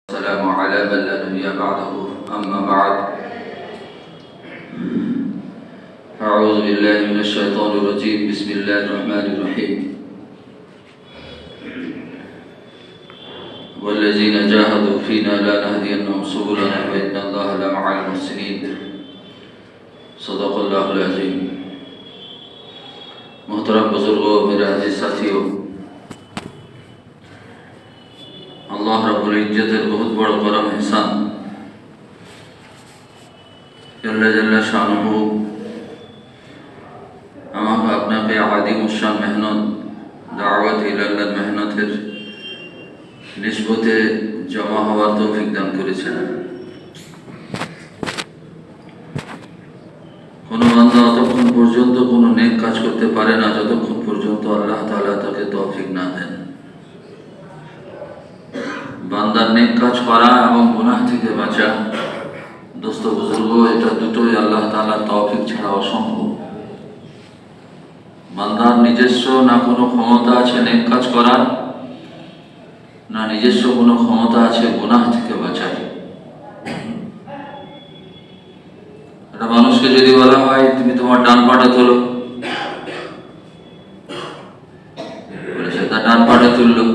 السلام على من لا نبي بعده أما بعد أعوذ بالله من الشيطان الرجيم بسم الله الرحمن الرحيم والذين جاهدوا فينا لا نهدينهم سبلنا وإن الله لمع المحسنين صدق الله العظيم मोहतरम बुजुर्गों मेरे अजीज साथियों अल्लाह रब्बुल इज्जतेर बहुत बड़ करम एहसान जल्ला जल्ला शानुहु আমাকে আপনাকে আদিম উশান মেহনত দাওয়াত ইলাল্লাহ মেহনতের নিসবতে জমা হওয়ার তৌফিক দান করেছেন। কোনো বান্দা ততক্ষণ পর্যন্ত কোনো নেক কাজ করতে পারে না যতক্ষণ পর্যন্ত আল্লাহ তাআলা তাকে তৌফিক না দেন। বান্দার নেক কাজ করা এবং গুনাহ থেকে বাঁচা দোস্ত বুজুর্গ এটা দুটোই আল্লাহ তাআলার তৌফিক ছাড়া অসম্ভব। বান্দার নিজস্ব না কোনো ক্ষমতা আছে নেক কাজ করার, না নিজস্ব কোনো ক্ষমতা আছে গুনাহ থেকে বাঁচার। একটা মানুষকে যদি বলা হয় তুমি তোমার ডান পাটা তোলো, বলে সে তার ডান পাটা তুললো।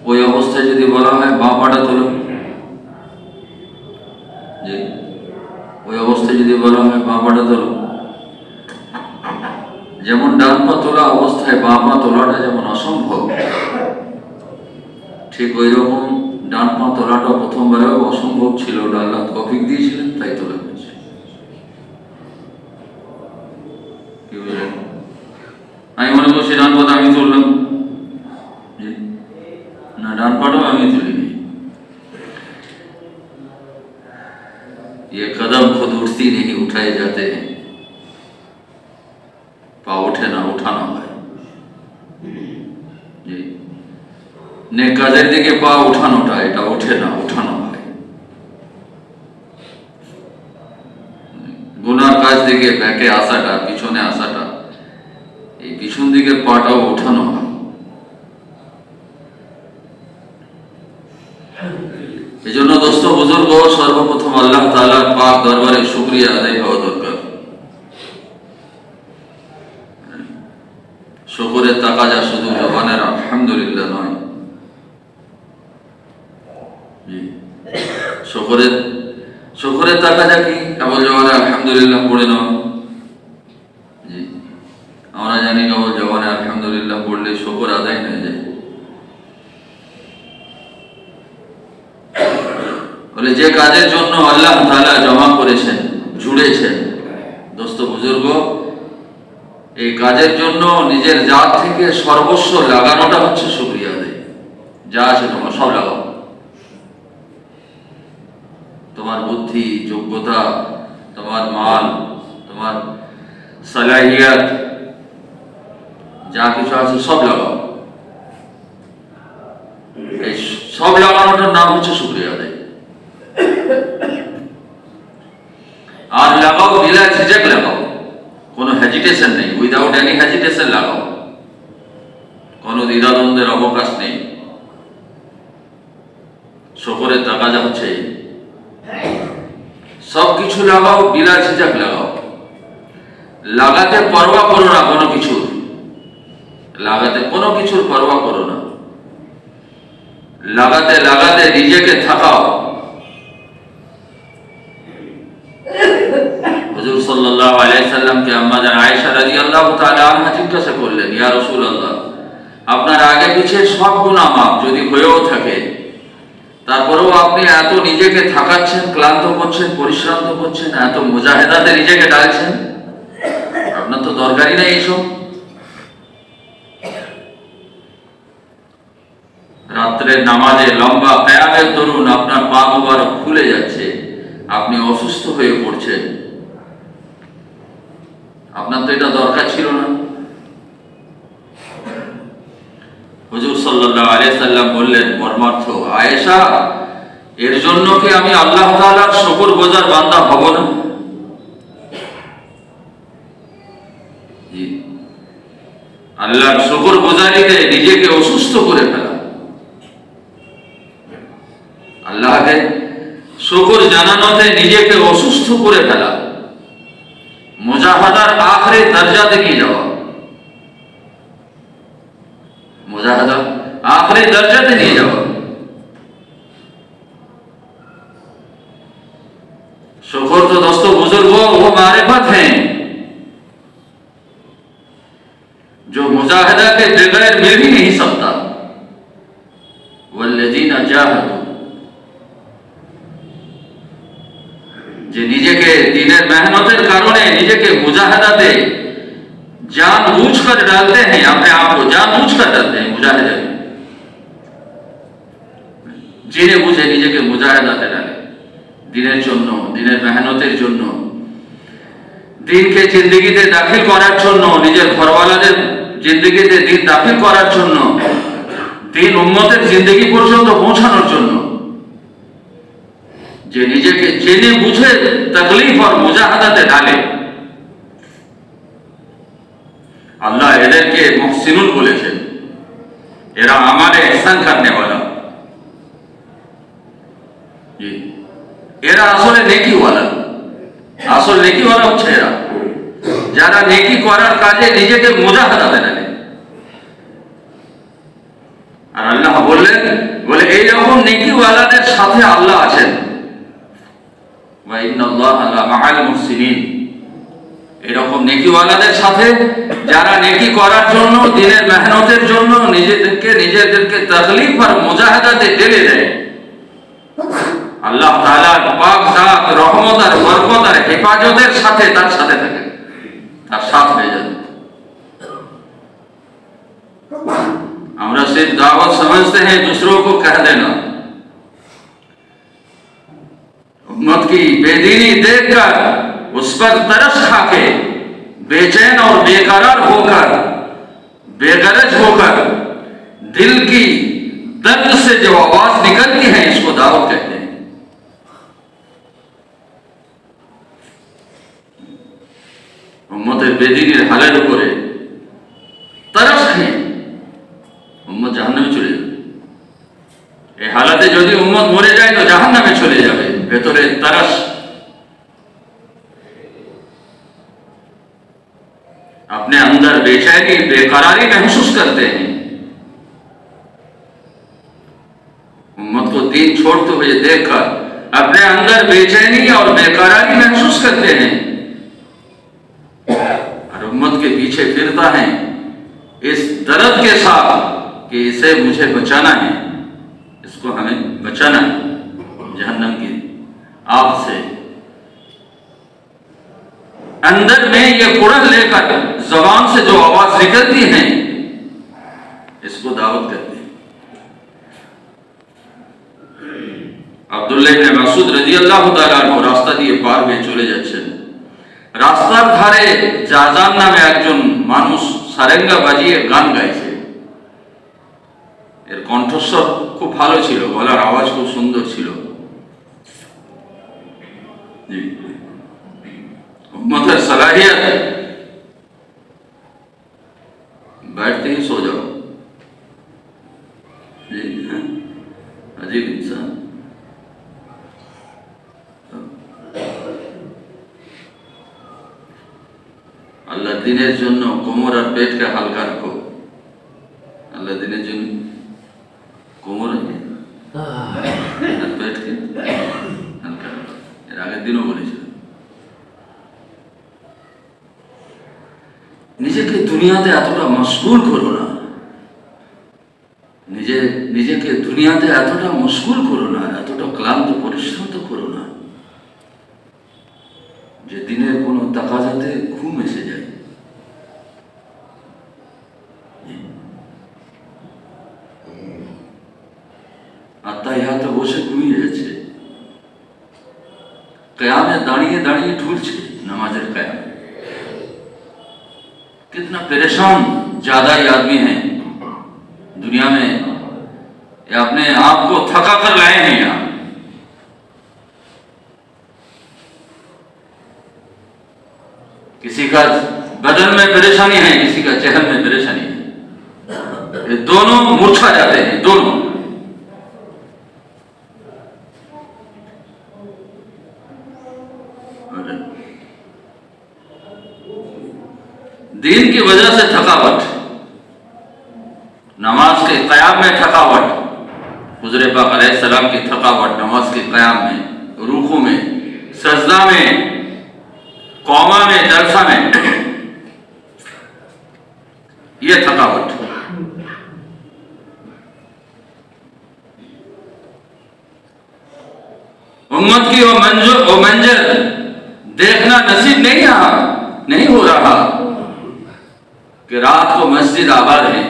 ওই অবস্থায় যদি বলা হয় বাঁ পাটা তোলো, জি ওই অবস্থায় যদি বলা হয় বাঁ পাটা তোলো, যেমন ডান পা তোলা অবস্থায় বাঁ পা তোলাটা যেমন অসম্ভব, ঠিক ওই রকম ডান পা তোলাটা প্রথমবারেও অসম্ভব ছিল, ওটা আল্লাহ তৌফিক দিয়েছিলেন তাই তোলা হয়েছে। আমি মনে করছি ডান পাটা আমি তুললাম, না ডান পাটাও আমি তুলিনি। ये कदम खुद उठती नहीं उठाए जाते हैं, पा उठे ना उठाना হয়। জি নেক কাজের দিকে পা উঠানোটা এটা উঠে না উঠানো হয়। গুনার কাজ দিকে ব্যাকে আসাটা পিছনে আসাটা এই পিছন দিকে পাটাও উঠানো হয়। এজন্য দোস্ত বুজুর্গ সর্বপ্রথম আল্লাহ তাআলার পাক দরবারে শুকরিয়া আদায় হওয়া দরকার। শুকরের তাকাজা শুধু জবানের আলহামদুলিল্লাহ নয়, শুকরের তাকাজা কি কেবল জবানে আলহামদুলিল্লাহ পড়ে নয়। জি আমরা জানি কেবল জবানে আলহামদুলিল্লাহ পড়লে শুকর আদায় হয়ে যায়। বলে যে কাজের জন্য আল্লাহ তাআলা জমা করেছেন জুড়েছেন দোস্ত বুজুর্গ, এই কাজের জন্য নিজের জাত থেকে সর্বস্ব লাগানোটা হচ্ছে শুকরিয়া আদায়। যা আছে তোমার সব লাগাও, তোমার বুদ্ধি যোগ্যতা তোমার মাল তোমার সালাহিয়াত যা কিছু আছে সব লাগাও। এই সব লাগানোটার নাম হচ্ছে শুকরিয়া আদায়। আর লাগাও বিলা ঝিঝক লাগাও, কোনো হেজিটেশন নেই, উইদাউট এনি হেজিটেশন লাগাও, কোনো দ্বিধাদ্বন্দ্বের অবকাশ নেই। শুকরের তাকাজা হচ্ছে সবকিছু লাগাও বিলা ঝিঝক লাগাও, লাগাতে পরোয়া করো না কোনো কিছুর, লাগাতে কোনো কিছুর পরোয়া করো না, লাগাতে লাগাতে নিজেকে থাকাও। হুজুর সাল্লাল্লাহু আলাইহি সাল্লামকে আম্মা জান আয়েশা রাদিয়াল্লাহু তাআলা আনহা জিজ্ঞাসা করলেন, ইয়া রাসূলুল্লাহ আপনার আগে পিছে সব গুনাহ মাফ যদি হয়েও থাকে তারপরেও আপনি এত নিজেকে থাকাচ্ছেন, ক্লান্ত করছেন, পরিশ্রান্ত করছেন, এত মুজাহিদাতে নিজেকে ডালছেন, আপনার তো দরকারই নেই এইসব। রাত্রে নামাজে লম্বা কিয়ামের দরুন আপনার পা মোবারক খুলে যাচ্ছে, আপনি অসুস্থ হয়ে পড়ছেন, আপনার তো এটা দরকার ছিল না। হুজুর সাল্লাল্লাহু আলাইহি সাল্লাম বললেন মর্মার্থ, আয়েশা এর জন্য কি আমি আল্লাহ তাআলার শুকরগুজার বান্দা হব না? জি আল্লাহর শুকরগুজারিতে নিজেকে অসুস্থ করে ফেলা, আল্লাহকে শুকর জানানোতে নিজেকে অসুস্থ করে ফেলা, মুজাহাদার আখরি দরজাতে নিয়ে যাওয়া, মুজাহাদার आखिरी दर्जे नहीं जाओ। शुक्र तो दोस्तों बुजुर्गों वो मारिफत हैं जो मुजाहिदा के बगैर मिल भी नहीं सकता। वल्लज़ीना जाहदू যে নিজেকে দিনের মেহনতের কারণে নিজেকে মুজাহিদাতে जानबूझ कर डालते हैं, अपने आप को जानबूझ कर डालते हैं मुजाहिदा में, জেনে বুঝে নিজেকে মুজাহিদাতে ডালে দিনের জন্য, দিনের মেহনতের জন্য, দিনকে জিন্দেগিতে দাখিল করার জন্য, নিজের ঘরওয়ালাদের জিন্দেগিতে দিন দাখিল করার জন্য, দিন উম্মতের জিন্দেগি পর্যন্ত পৌঁছানোর জন্য, যে নিজেকে জেনে বুঝে তকলিফ আর মুজাহিদাতে ডালে, আল্লাহ এদেরকে মুহসিনুন বলেছেন। এরা আমালে ইহসান করনে वाला, এরা আসলে নেকিওয়ালা। আসল নেকিওয়ালা হচ্ছে এরা যারা নেকি করার কাজে নিজেকে মুজাহিদাতে ডালে। আর আল্লাহ বললেন, বলে এইরকম নেকিওয়ালাদের সাথে আল্লাহ আছেন। ওয়া ইন্নাল্লাহা লা মাআল মুহসিনিন, এরকম নেকিওয়ালাদের সাথে যারা নেকি করার জন্য, দিনের মেহনতের জন্য নিজেদেরকে তাকলিফ আর মুজাহিদাতে ঢেলে দেয়, আল্লাহ তাআলার পাক জাত রহমত আর বরকত আর হেফাজতের সাথে তার সাথে থাকে, তার সাথ হয়ে যাবে। আমরা सिर्फ दावत समझते हैं, दूसरों को कह देना। उम्मत की बेदीनी देखकर उस पर तरस खाके बेचैन और बेकरार होकर, बेगरज होकर दिल की दर्द से जो आवाज निकलती है, इसको दावत कहते हैं। उम्मतेर बेदीनिर हालेर उपरे तरस खेয়ে उम्मत জাহান্নামে চলে যাবে। এই হালাতে যদি উম্মত মরে যায় তো জাহান্নামে চলে যাবে। ভেতরে तरस, अपने अंदर बेचैनी बेकरारी महसूस करते हैं। उम्मत को दीन छोड़ते हुए देखकर अपने अंदर बेचैनी और बेकरारी महसूस करते हैं और उम्मत के पीछे फिरता है इस दर्द के साथ कि इसे मुझे बचाना है, इसको हमें बचाना है जहन्नम की आग से। अंदर में ये कुड़न लेकर जबान से जो आवाज निकलती है, इसको दावत करते हैं। আব্দুল্লাহ ইবনে মাসউদ রাদিয়াল্লাহু তাআলা আনহু রাস্তা দিয়ে পার হয়ে চলে যাচ্ছেন। রাস্তার ধারে জাজান নামে একজন মানুষ সারেঙ্গা বাজিয়ে গান গাইছে। এর কণ্ঠস্বর খুব ভালো ছিল, গলার আওয়াজ খুব সুন্দর ছিল। জি, उम्मत सलाहियत, बैठते ही सो जाओ। जी, अजीब इंसान। আল্লাহ দিনের জন্য কোমর আর পেটকে হালকা রাখো। আল্লাহ দিনের জন্য কোমর আর পেটকে হালকা রাখো। এর আগের দিনও বলেছিল। নিজেকে দুনিয়াতে এতটা মশগুল করো না, নিজেকে দুনিয়াতে এতটা মশগুল করো না, এতটা ক্লান্ত পরিশ্রান্ত করো না যে দিনের কোনো তাকাজাতে ঘুম এসে যায়। আত্মা ইহাতে বসে ঘুমিয়ে যাচ্ছে, কিয়ামে দাঁড়িয়ে দাঁড়িয়ে ঢুলছে নামাজের কিয়াম। कितना परेशान ज्यादा ही आदमी हैं दुनिया में, ये अपने आप को थका कर लाए हैं यहाँ। किसी का बदन में परेशानी है, किसी का चेहरे में परेशानी है, ये दोनों मूर्छा जाते हैं दोनों। दीन की वजह से थकावट, नमाज के क़याम में थकावट, हुज़ूर पाक अलैहिस्सलाम की थकावट नमाज के क़याम में, रुकू में, सजदा में, कौमा में, जलसा में, ये थकावट। उम्मत की वो मंजर देखना नसीब नहीं हो रहा कि रात को मस्जिद आबाद है,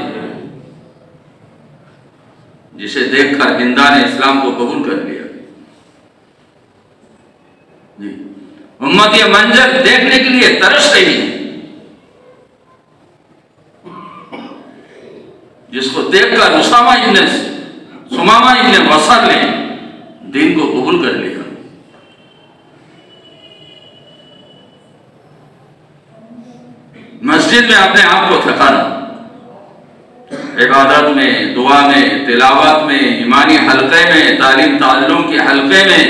जिसे देखकर हिंदा ने इस्लाम को कबूल कर लिया। जी, उम्मत ये मंजर देखने के लिए तरस रही है, जिसको देखकर सुमामा इब्न बसर ने दीन को कबूल कर लिया। मस्जिद में अपने आप को थकाना, इबादत में, दुआ में, तिलावत में, ईमानी हल्के में, तालीम ताल्लुम के हल्के में,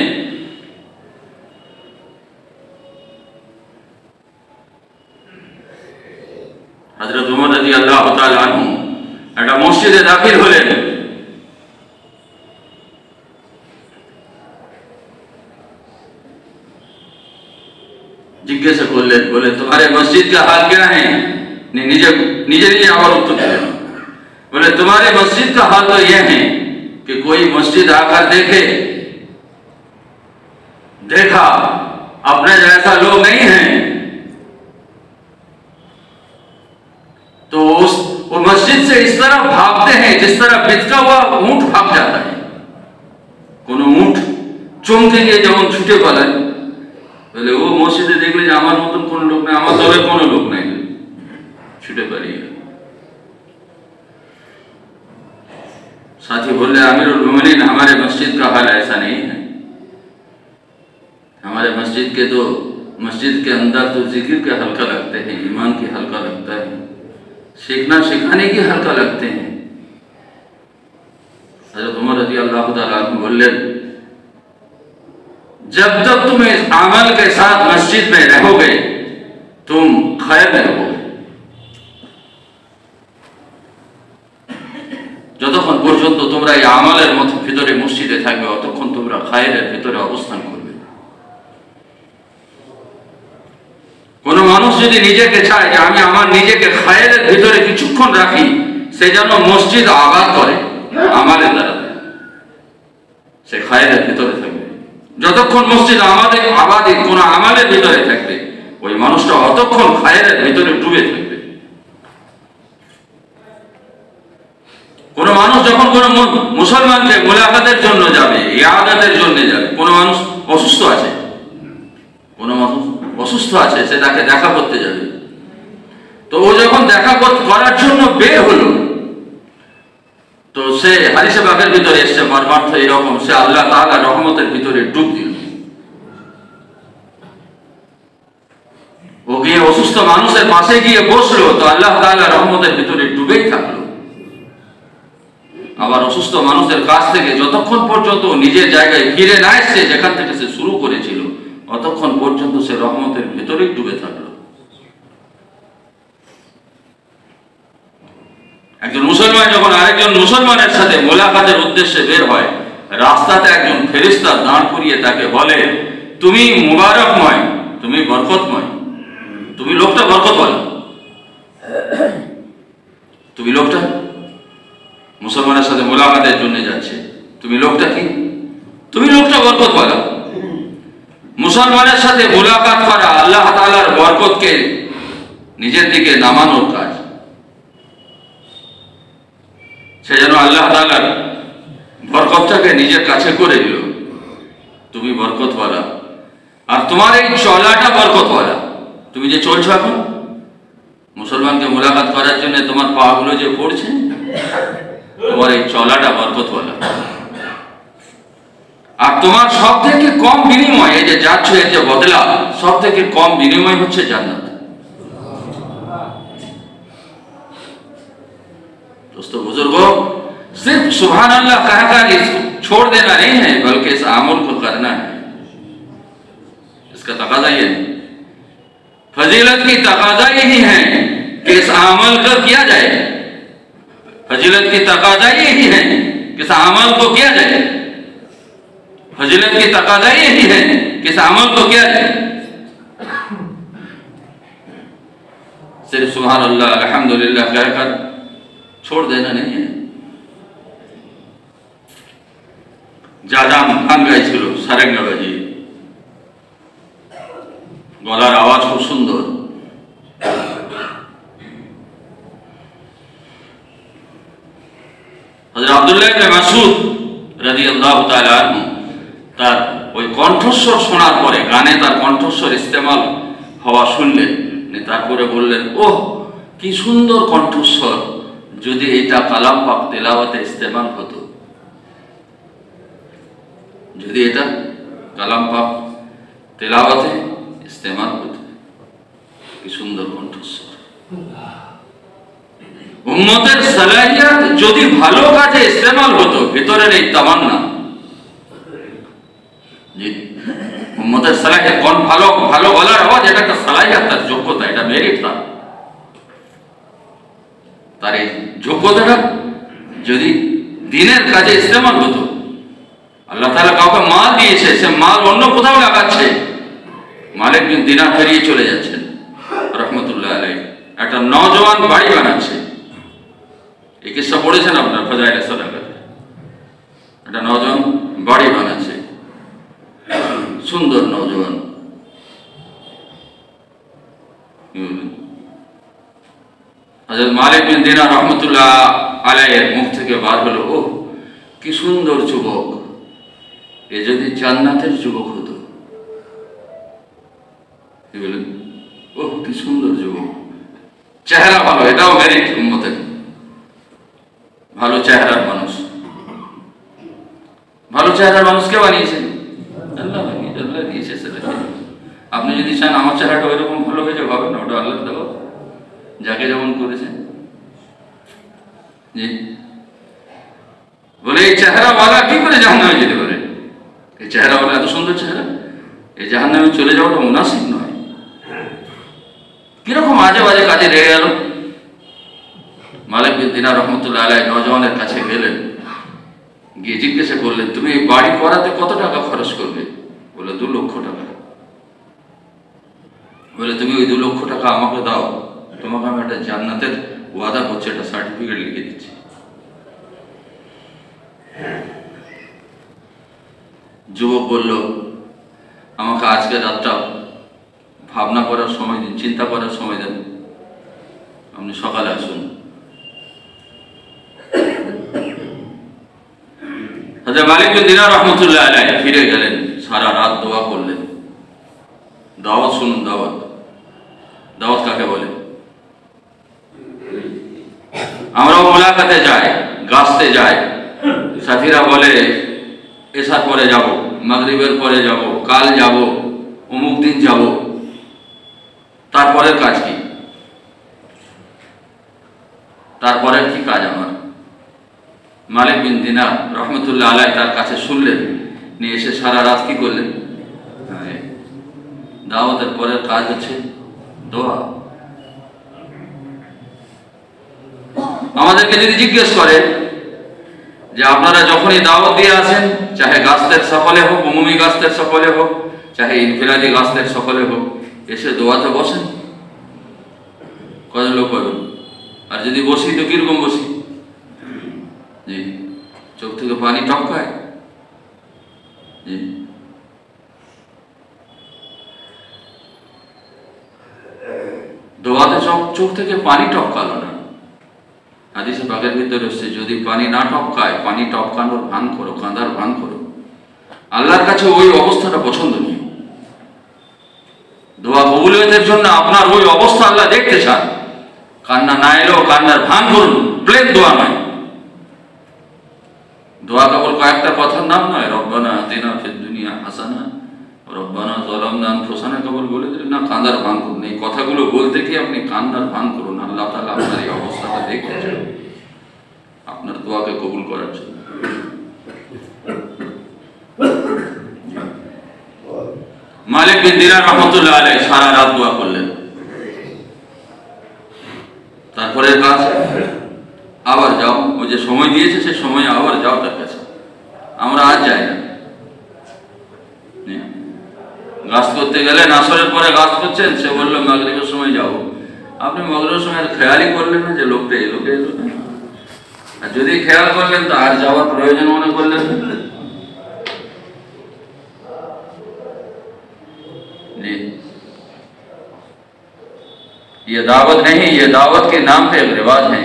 हजरत उमर रज़ी अल्लाह ताला अन्हु একটা মসজিদে দাখিল হলেন। जिज्ञासा করলেন, बोले तुम्हारे मस्जिद का हाल क्या है? निजे आवाज उत्तर दिया, बोले तुम्हारे मस्जिद का हाल तो यह है कि कोई मस्जिद आकर देखा अपने जैसा लोग नहीं है तो वो मस्जिद से इस तरह भागते हैं जिस तरह बिचका हुआ ऊंट भाग जाता है। कोनो ऊंट चमके गিয়ে যেমন ছুটে পালায়, বলে ও মসজিদে দেখলে যে আমার মতন কোন লোক নাই, আমার দলে কোনো লোক নাই, ছুটে পালিয়ে। साथी बोले अमीरुल मोमिनीन हमारे मस्जिद का हाल ऐसा नहीं है। हमारे मस्जिद के अंदर तो जिक्र के हल्का लगते हैं, ईमान की हल्का लगता है, सीखना सिखाने की हल्का लगते हैं। हज़रत उमर रज़ी अल्लाह ताला अन्हु बोले जब तक तुम इस अमल के साथ मस्जिद में रहोगे तुम खैर में रहोगे। যতক্ষণ পর্যন্ত তোমরা এই আমলের ভিতরে মসজিদে থাকবে ততক্ষণ তোমরা খায়রের ভিতরে অবস্থান করবে। কোন মানুষ যদি নিজেকে চায় যে আমি আমার নিজেকে খায়রের ভিতরে কিছুক্ষণ রাখি, সে যেন মসজিদ আবাদ করে আমলের দ্বারা, সে খায়রের ভিতরে থাকবে। যতক্ষণ মসজিদ আবাদে কোন আমলের ভিতরে থাকবে ওই মানুষটা অতক্ষণ খায়রের ভিতরে ডুবে থাকবে। কোন মানুষ যখন কোন মুসলমানকে মুলাকাতের জন্য যাবে, ইয়াদাতের জন্য যাবে, কোন মানুষ অসুস্থ আছে সে তাকে দেখা করতে যাবে, তো ও যখন দেখা করার জন্য বের হলো তো সে হাদিসে পাকের ভিতরে এসেছে মর্মার্থ এরকম, সে আল্লাহ তাআলার রহমতের ভিতরে ডুব দিল। ও গিয়ে অসুস্থ মানুষের পাশে গিয়ে বসলো তো আল্লাহ তাআলার রহমতের ভিতরে ডুবেই থাকলো। আবার অসুস্থ মানুষের কাছ থেকে যতক্ষণ পর্যন্ত নিজের জায়গায় ফিরে না এসেছে যেখান থেকে সে শুরু করেছিল ততক্ষণ পর্যন্ত সে রহমতের ভিতরেই ডুবে থাকলো। একজন মুসলমান যখন আরেকজন মুসলমানের সাথে মোলাকাতের উদ্দেশ্যে বের হয়, রাস্তাতে একজন ফেরেশতা দাঁড় করিয়ে তাকে বলে তুমি মুবারকময়, তুমি বরকতময়, তুমি লোকটা বরকতওয়ালা, তুমি লোকটা মুসলমানের সাথে মোলাকাতের জন্য যাচ্ছে, তুমি লোকটা কি? তুমি লোকটা বরকতওয়ালা। মুসলমানের সাথে মোলাকাত করা আল্লাহ তাআলার বরকতকে নিজের দিকে নামানোর কাজ। সে যেন আল্লাহ তাআলার বরকতটাকে নিজের কাছে করে দিল। তুমি বরকতওয়ালা আর তোমার এই চলাটা বরকতওয়ালা। তুমি যে চলছো এখন মুসলমানকে মোলাকাত করার জন্য তোমার পাগুলো যে পড়ছে, তোমার এই চলাটা বরকতওয়ালা। আর তোমার সব থেকে কম বিনিময় এই যে যাচ্ছ, এই যে বদলা, সব থেকে কম বিনিময় হচ্ছে জান্নাত। दोस्तों बुजुर्गों, सिर्फ सुभान अल्लाह कहकर इसको छोड़ देना नहीं है बल्कि इस अमल को करना है। इसका तकाजा ये है। फजीलत की तकाजा यही है कि इस अमल को किया जाए। फजीलत की तकाजा यही है कि इस अमल को किया जाए। फजीलत की तकाजा यही है कि इस अमल को किया जाए। सिर्फ सुभान अल्लाह अल्हम्दुलिल्लाह कहकर छोड़ देना नहीं है। जाजाम गान গাইছিল সারেঙ্গা বাজিয়ে, গলার আওয়াজ খুব সুন্দর। হযরত আব্দুল্লাহ ইবনে মাসউদ রাদিয়াল্লাহু তাআলা আনহু তার ওই কণ্ঠস্বর শোনার পরে, গানে তার কণ্ঠস্বর ইস্তেমাল হওয়া শুনলেন, তারপরে বললেন, ওহ কি সুন্দর কণ্ঠস্বর, যদি এটা কালাম পাক তেলাওয়াতে ইস্তেমাল হতো, যদি এটা কালাম পাক তেলাওয়াতে ইস্তেমাল হতো, কি সুন্দর কণ্ঠস্বর। উম্মতের সালাহিয়াত যদি ভালো কাজে ইস্তেমাল হতো, ভিতরের এই তামান্না, জি উম্মতের সালাহিয়াত, কোন ভালো ভালো গলার আওয়াজ, এটা একটা সালাহিয়াত, তার যোগ্যতা, এটা মেরিট তার এই যোগ্যতাটা যদি দিনের কাজে ইস্তেমাল হতো। আল্লাহ তাআলা কাউকে মাল দিয়েছে, সে মাল অন্য কোথাও লাগাচ্ছে, মালিক বিন দিনার হারিয়ে চলে যাচ্ছেন রহমতুল্লাহ আলাইহি। একটা নওজওয়ান বাড়ি বানাচ্ছে, এই কিসসা পড়েছেন আপনার ফাজাইলে সাদাকাতে। একটা নওজওয়ান বাড়ি বানাচ্ছে, সুন্দর নওজওয়ান, হযরত মালিক বিন দিনার রহমতুল্লাহ আলাইহির মুখ থেকে বার হলো, ও কি সুন্দর যুবক, এ যদি জান্নাতের যুবক হতো। কি বলেন? ও কি সুন্দর যুবক, চেহারা ভালো, এটাও মেরিট উম্মতের, ভালো চেহারার মানুষ। ভালো চেহারার মানুষকে বানিয়েছেন আল্লাহ, আল্লাহ দিয়েছে সেটা। আপনি যদি চান আমার চেহারাটা ওইরকম ভালো হয়ে যাবে, হবে না, ওটা আল্লাহ দেওয়া, যাকে যেমন করেছেন। জি বলে এই চেহারাওয়ালা কি করে জাহান্নামে যেতে পারে? এই চেহারাওয়ালা, এত সুন্দর চেহারা, এই জাহান্নামে চলে যাওয়াটা মুনাসিব নয়। কিরকম আজে বাজে কাজে লেগে গেল। মালিক বিন দিনার রহমতুল্লাহ আলাইহি নওজওয়ানের কাছে গেলেন, গিয়ে জিজ্ঞাসা করলেন, তুমি এই বাড়ি করাতে কত টাকা খরচ করবে? বলে 2 লক্ষ টাকা। বলে তুমি ওই 2 লক্ষ টাকা আমাকে দাও, তোমাকে আমি একটা জান্নাতের ওয়াদা করছি, একটা সার্টিফিকেট লিখে দিচ্ছি। যুবক বলল, আমাকে আজকে রাতটা ভাবনা করার সময় দিন, চিন্তা করার সময় দেন, আপনি সকালে আসুন। হযরত মালিক বিন দিনার রহমতুল্লাহ আলাইহি ফিরে গেলেন, সারা রাত দোয়া করলেন। দাওয়াত শুনুন, দাওয়াত, দাওয়াত কাকে বলে? আমরাও মুলাকাতে যাই, গাছতে যাই, সাথীরা বলে এশার পরে যাব, মাগরিবের পরে যাব, কাল যাব, অমুক দিন যাব, তারপরের কাজ কি? তারপরের কি কাজ আমার? মালিক বিন দিনার রহমতুল্লাহ আলাইহি তার কাছে শুনলেন, নিয়ে এসে সারা রাত কি করলেন? দাওয়াতের পরের কাজ হচ্ছে দোয়া। আমাদেরকে যদি জিজ্ঞেস করে যে আপনারা যখনই দাওয়াত দিয়ে আসেন, চাহে গাছদের সকলে হোক, উমুমি গাছদের সকলে হোক, চাহে ইনফিরাদি গাছদের সকলে হোক, এসে দোয়াতে বসেন? কত লোক করবেন? আর যদি বসি তো কিরকম বসি? জি চোখ থেকে পানি টপকায়। জি দোয়াতে চোখ থেকে পানি টপকালো না, হাদিসে পাকের ভিতরে হচ্ছে যদি পানি না টপকায়, পানি টপকানোর ভান করো, কাঁদার ভান করো। আল্লাহর কাছে ওই অবস্থাটা পছন্দনীয়। দোয়া কবুলিয়তের জন্য আপনার ওই অবস্থা আল্লাহ দেখতে চান। কান্না না এলেও কান্নার ভান করুন, প্লেন দোয়া নয়। দোয়া কেবল কয়েকটা কথার নাম নয়, রব্বানা আতিনা ফিদ দুনিয়া হাসানা, রব্বানা যালামনা আনফুসানা কেবল বলে দিলেন না, কান্নার ভান করুন। এই কথাগুলো বলতে গিয়ে আপনি কান্নার ভান করুন। আল্লাহ তাআলা আপনার এই অবস্থাটা দেখতে চান, আপনার দোয়াকে কবুল করার জন্য। মালিক বিন দিনার রহমতুল্লাহ আলাইহি সারা রাত দোয়া করলেন। তারপরে কাজ আবার যাও, ও যে সময় দিয়েছে সে সময় আবার যাও তার কাছে। আমরা আজ যাই না। গাছ করতে গেলেন, আসরের পরে গাছ করছেন, সে বললো মাগরিবের সময় যাবো। আপনি মাগরিবের সময় আর খেয়ালই করলেন না যে লোকটা এলো কে এলো না। আর যদি খেয়াল করলেন তো আর যাওয়ার প্রয়োজন মনে করলেন। जी, ये दावत नहीं, ये दावत के नाम पे एक रिवाज है।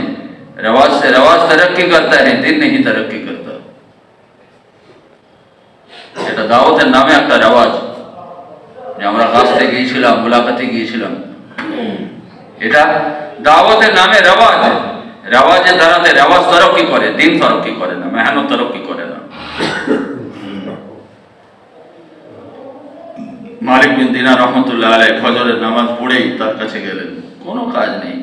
रिवाज से रिवाज तरक्की करता है, दिन नहीं तरक्की करता। এটা দাওয়াতের নামে একটা রেওয়াজ, যে আমরা কাজতে গিয়েছিলাম, মুলাকাতে গিয়েছিলাম, এটা দাওয়াতের নামে রেওয়াজ। রেওয়াজের দ্বারাতে রেওয়াজ তরক্কি করে, দিন তরক্কি করে না, মেহনত তরক্কি করে না। মালিক বিন দিনার রহমতুল্লাহ আলাইহি ফজরের নামাজ পড়েই তার কাছে গেলেন, কোনো কাজ নেই।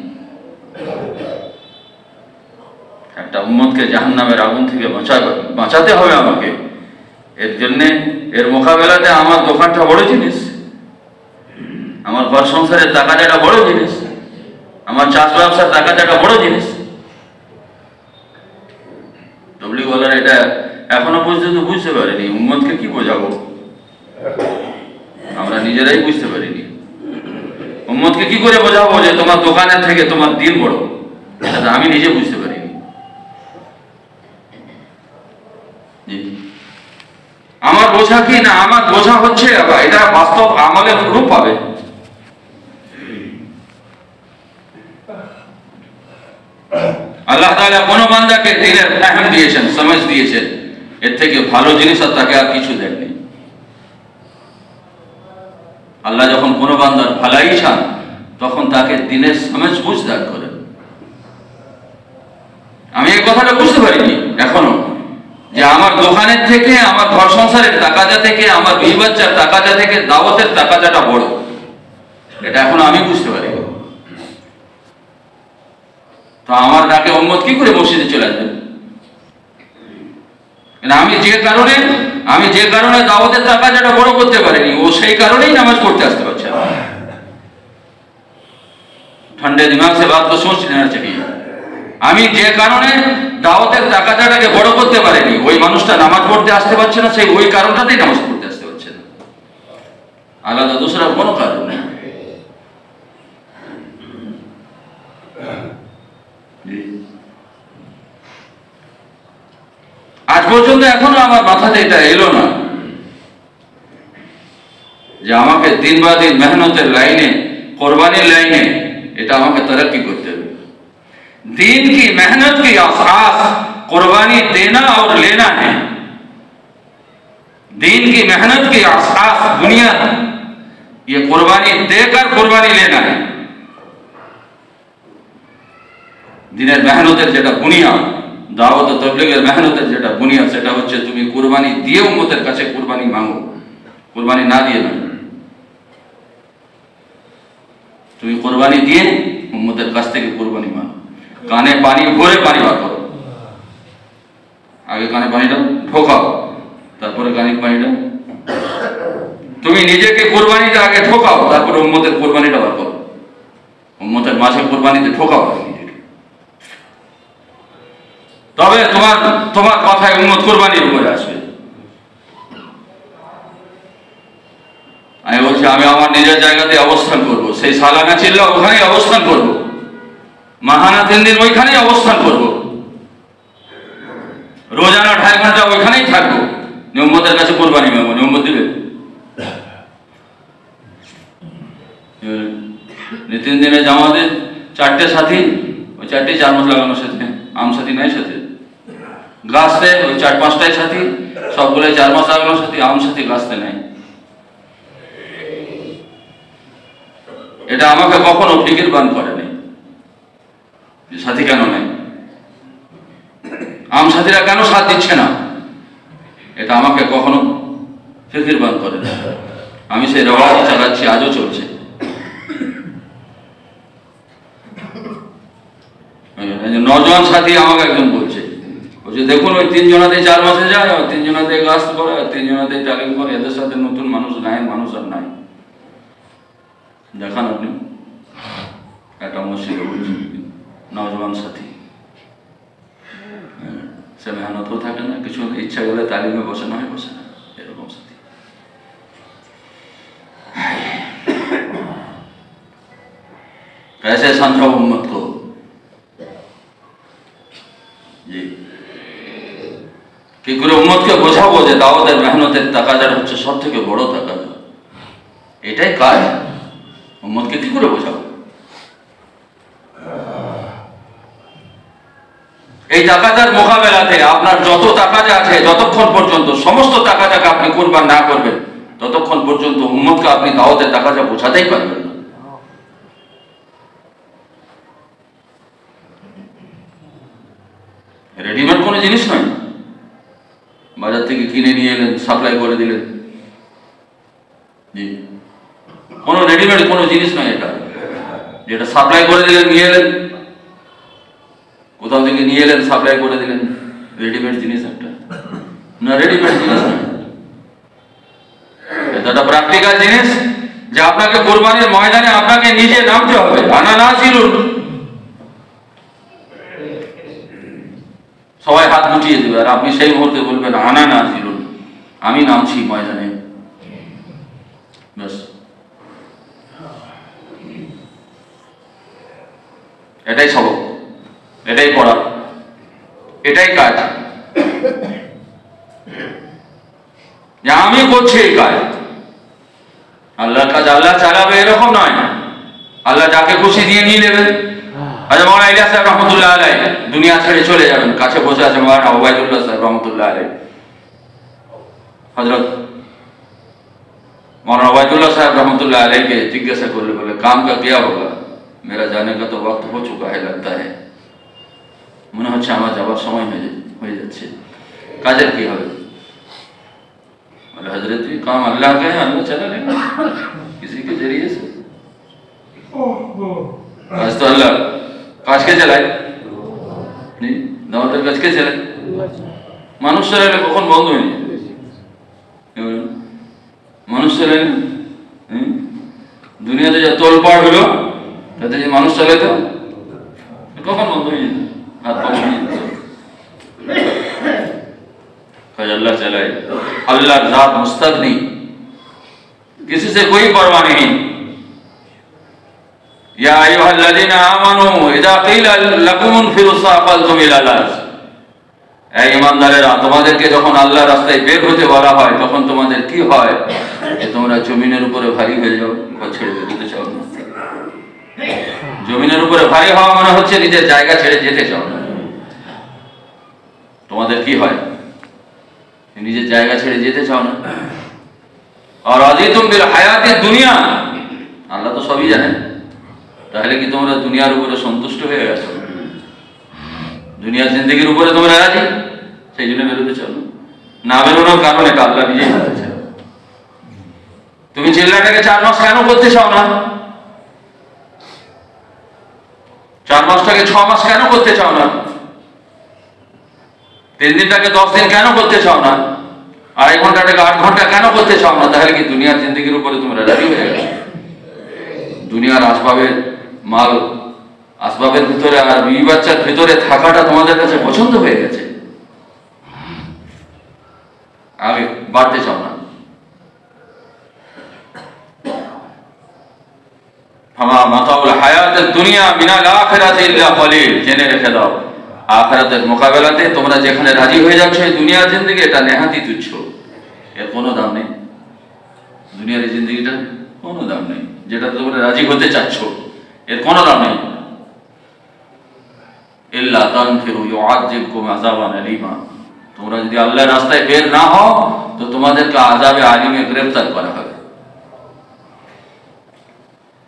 একটা উম্মতকে জাহান্নামের আগুন থেকে বাঁচাতে হবে আমাকে, এর জন্যে এর মোকাবেলাতে আমার দোকানটা বড় জিনিস, আমার ঘর সংসারের টাকাটা বড় জিনিস, আমার চাষ ব্যবসার টাকাটা বড় জিনিস। তবলিগওয়ালারা এটা এখনো পর্যন্ত বুঝতে পারেনি। উম্মতকে কি বোঝাবো, আমরা নিজেরাই বুঝতে পারিনি। উম্মতকে কি করে বোঝাবো যে তোমার দোকানের থেকে তোমার দিন বড়, এটা আমি নিজে বুঝতে পারিনি। আমার বোঝা কি না, আমার বোঝা হচ্ছে এটা বাস্তব আমলে রূপ পাবে। আল্লাহ তাআলা কোন বান্দাকে দিনের ফাহম দিয়েছেন, সমাজ দিয়েছেন, এর থেকে ভালো জিনিস আর তাকে আর কিছু দেননি। আল্লাহ যখন কোনো বান্দার ভালাই চান তখন তাকে দিনের সমাজ বুঝ দান করেন। আমি এই কথাটা বুঝতে পারিনি এখনো, যে আমার দোকানের থেকে, আমার ঘর সংসারের টাকাটা থেকে, আমার বিবি বাচ্চার টাকাটা থেকে দাওয়াতের টাকাটা বড়, এটা এখনো আমি বুঝতে পারিনি। তো আমার ডাকে উম্মত কি করে মসজিদে চলে আসবে? আমি যে কারণে দাওয়াতের টাকাটা বড় করতে পারিনি, ও সেই কারণেই নামাজ পড়তে আসতে পারছে না। ঠান্ডা দিমাগ সে বাত কো সোচ লেনা চাহিয়ে। আমি যে কারণে দাওয়াতের টাকাটাকে বড় করতে পারিনি, ওই মানুষটা নামাজ পড়তে আসতে পারছে না, সেই ওই কারণটাতেই নামাজ পড়তে আসতে পারছে না, আলাদা দোসরা কোনো কারণ নেই। আজ পর্যন্ত এখনো আমার মাথাতে এটা এলো না যে আমাকে দিন বা দিন মেহনতের লাইনে, কোরবানির লাইনে এটা আমাকে तरक्की করতে হবে। दीन की मेहनत की असास कुर्बानी देना और लेना है। दीन की मेहनत की असास बुनियाद ये कुर्बानी देकर कुर्बानी लेना है। দিনের মেহনতের যেটা বুনিয়াদ, দাওয়াত ও তাবলীগের মেহনতের যেটা বুনিয়াদ, সেটা হচ্ছে তুমি কুরবানি দিয়ে উম্মতের কাছে কুরবানি মাঙ্গো, কুরবানি না দিয়ে না। তুমি কুরবানি দিয়ে উম্মতের কাছ থেকে কুরবানি মাঙ্গো। কানে পানি ভরে পানি বার করো, আগে কানে পানিটা ঢোকাও, তারপরে কানে পানিটা, তুমি নিজেকে কুরবানিতে আগে ঢোকাও, তারপরে উম্মতের কুরবানিটা বার করো। উম্মতের মাঝে কুরবানিতে ঢোকাও নিজেকে, তবে তোমার কথায় উম্মত কুরবানির উপরে আসবে। আমি বলছি আমি আমার নিজের জায়গাতে অবস্থান করব, সেই সালানা চিল্লা ওখানেই অবস্থান করব, মাহানা 3 দিন ওইখানেই অবস্থান করব, রোজানা 2.5 ঘন্টা ওইখানেই থাকবো, উম্মতের কাছে কুরবানি মাগবো, উম্মত দিবে। 3 দিনে জামাতে 4টে সাথী, ওই 4টে 4 মাস লাগানোর সাথে, আম সাথী নাই সাথে, গাছতে ওই 4-5টাই সাথী, সবগুলো 4 মাস লাগানোর সাথে, আম সাথী গাছতে নাই। এটা আমাকে কখনো ফিকিরবান করেনি যে সাথী কেন নাই, আম সাথীরা কেন সাথ দিচ্ছে না, এটা আমাকে কখনো ফিকিরবান করে না। আমি সেই রেওয়াজই চালাচ্ছি, আজও চলছে। নজওয়ান সাথী আমাকে একজন বলছে, বলছে দেখুন ওই 3 জনাতে 4 মাসে যায়, আর 3 জনাতে গাছ করে, আর 3 জনাতে তালিম করে, এদের সাথে নতুন মানুষ গায়ের মানুষ আর নাই। দেখান আপনি একটা মসজিদে বলছেন নওজওয়ান সাথী, সে মেহনতও থাকে না, কিছু ইচ্ছা করলে তালিমে বসে না হয় বসে না, এরকম সাথী। कैसे समझाओ उम्मत को? जी কি করে উম্মতকে বোঝাবো যে দাওয়াতের মেহনতের তাকাজাটা হচ্ছে সব থেকে বড় তাকাজা, এটাই কাজ। উম্মতকে কি করে বোঝাবো? এই তাকাজার মোকাবেলাতে আপনার যত তাকাজা আছে, যতক্ষণ পর্যন্ত সমস্ত তাকাজাকে আপনি কুরবান না করবেন, ততক্ষণ পর্যন্ত উম্মতকে আপনি দাওয়াতের তাকাজা বোঝাতেই পারবেন না। রেডিমেড কোনো জিনিস নয়, বাজার থেকে কিনে নিয়ে এলেন, সাপ্লাই করে দিলেন। জি, কোনো রেডিমেড কোনো জিনিস নয় এটা, যেটা সাপ্লাই করে দিলেন, নিয়ে এলেন কোথাও থেকে, নিয়ে এলেন সাপ্লাই করে দিলেন, রেডিমেড জিনিস একটা না, রেডিমেড জিনিস নয়। এটা একটা প্র্যাকটিক্যাল জিনিস, যে আপনাকে কোরবানির ময়দানে আপনাকে নিজে নামতে হবে। আনা নাজিরুন, সবাই হাত গুটিয়ে দেবে, আর আপনি সেই মুহূর্তে বলবেন আনা নাজিরুন, আমি নামছি ময়দানে। ব্যাস, এটাই সবক, এটাই পড়া, এটাই কাজ, যে আমি করছি এই কাজ। আল্লাহর কাজ আল্লাহ চালাবে এরকম নয়, আল্লাহ যাকে খুশি দিয়ে নিয়ে নেবেন। আচ্ছা, মৌলানা ইলিয়াস সাহেব রহমতুল্লাহ আলাইহি দুনিয়া ছেড়ে চলে যাবেন, কাছে বসে আছে মৌলানা ওবায়দুল্লাহ সাহেব রহমতুল্লাহ আলাইহি। হযরত मौलाना उबैदुल्लाह साहब रहमतुल्लाह अलैह के जिज्ञासा করলে বলে काम का क्या होगा, मेरा जाने का तो वक्त हो चुका है लगता है, মনে হচ্ছে আমার যাবার সময় হয়ে যাচ্ছে, কাজের কি হবে? বলে हजरत जी काम अल्लाह का है, अल्लाह चला लेगा किसी के जरिए से। কাজ তো আল্লাহ, কাজ কে চালায়? দাওয়াতের কাজ কে চালায়? মানুষ চালালে কখন বন্ধ হয়ে যায়? মানুষ চালায় না, দুনিয়াতে যা তোলপাড় হলো তাতে যে মানুষ চালাইতো কখন বন্ধ হয়ে যেত, হাত পা ভেঙে যেত। কাজ अल्लाह चलाए, अल्लाह जात मुस्तगनी, किसी से कोई परवाह नहीं। या अय्युहल्लज़ीना आमनू इज़ा क़ीला लकुम इन्फिरू साक़लतुम इलल अर्ज़, এই ঈমানদারেরা, তোমাদেরকে যখন আল্লাহর রাস্তায় বের হতে বলা হয় তখন তোমাদের কি হয়? যে তোমরা জমিনের উপরে ভারী হয়ে যাও, ছেড়ে যেতে চাও না। জমিনের উপরে ভারী হওয়া মানে হচ্ছে নিজের জায়গা ছেড়ে যেতে চাও না। তোমাদের কি হয়? নিজের জায়গা ছেড়ে যেতে চাও না। আর রাযীতুম বিল হায়াতিদ দুনিয়া, আল্লাহ তো সবই জানেন, তাহলে কি তোমরা দুনিয়ার উপরে সন্তুষ্ট হয়ে গেছো? দুনিয়ার জিন্দেগির উপরে তোমরা রাজি, সেই জন্য বেরোতে চাও না। বেরোনোর কারণ এটা আল্লাহ নিজেই বলেছে। তুমি চিল্লাটাকে 4 মাস কেন করতে চাও না? 4 মাসটাকে 6 মাস কেন করতে চাও না? 3 দিনটাকে 10 দিন কেন করতে চাও না? 2.5 ঘন্টাটাকে 8 ঘন্টা কেন করতে চাও না? তাহলে কি দুনিয়ার জিন্দেগির উপরে তোমরা রাজি হয়ে গেছো? দুনিয়ার আসবাবের মাল, আসবাবের ভিতরে আর বিবি বাচ্চার ভিতরে থাকাটা তোমাদের কাছে পছন্দ হয়ে গেছে, আগে বাড়তে চাও না। ফামা মাতাউল হায়াতুদ দুনিয়া মিনাল আখিরাতি ইল্লা কলিল, জেনে রেখে দাও, আখিরাতের মোকাবেলাতে তোমরা যেখানে রাজি হয়ে যাচ্ছ এই দুনিয়ার জিন্দেগি, এটা নেহাতি তুচ্ছ, এর কোনো দাম নেই। দুনিয়ার এই জিন্দেগিটার কোনো দাম নেই, যেটা তোমরা রাজি হতে চাচ্ছ এর কোনো দাম নেই। ইল্লা তানফিরু ইউআযিবকুম আযাবান আলীমা, তোমরা যদি আল্লাহর রাস্তায় বের না হও তো তোমাদেরকে আযাবে আলীমে গ্রেফতার করা হবে,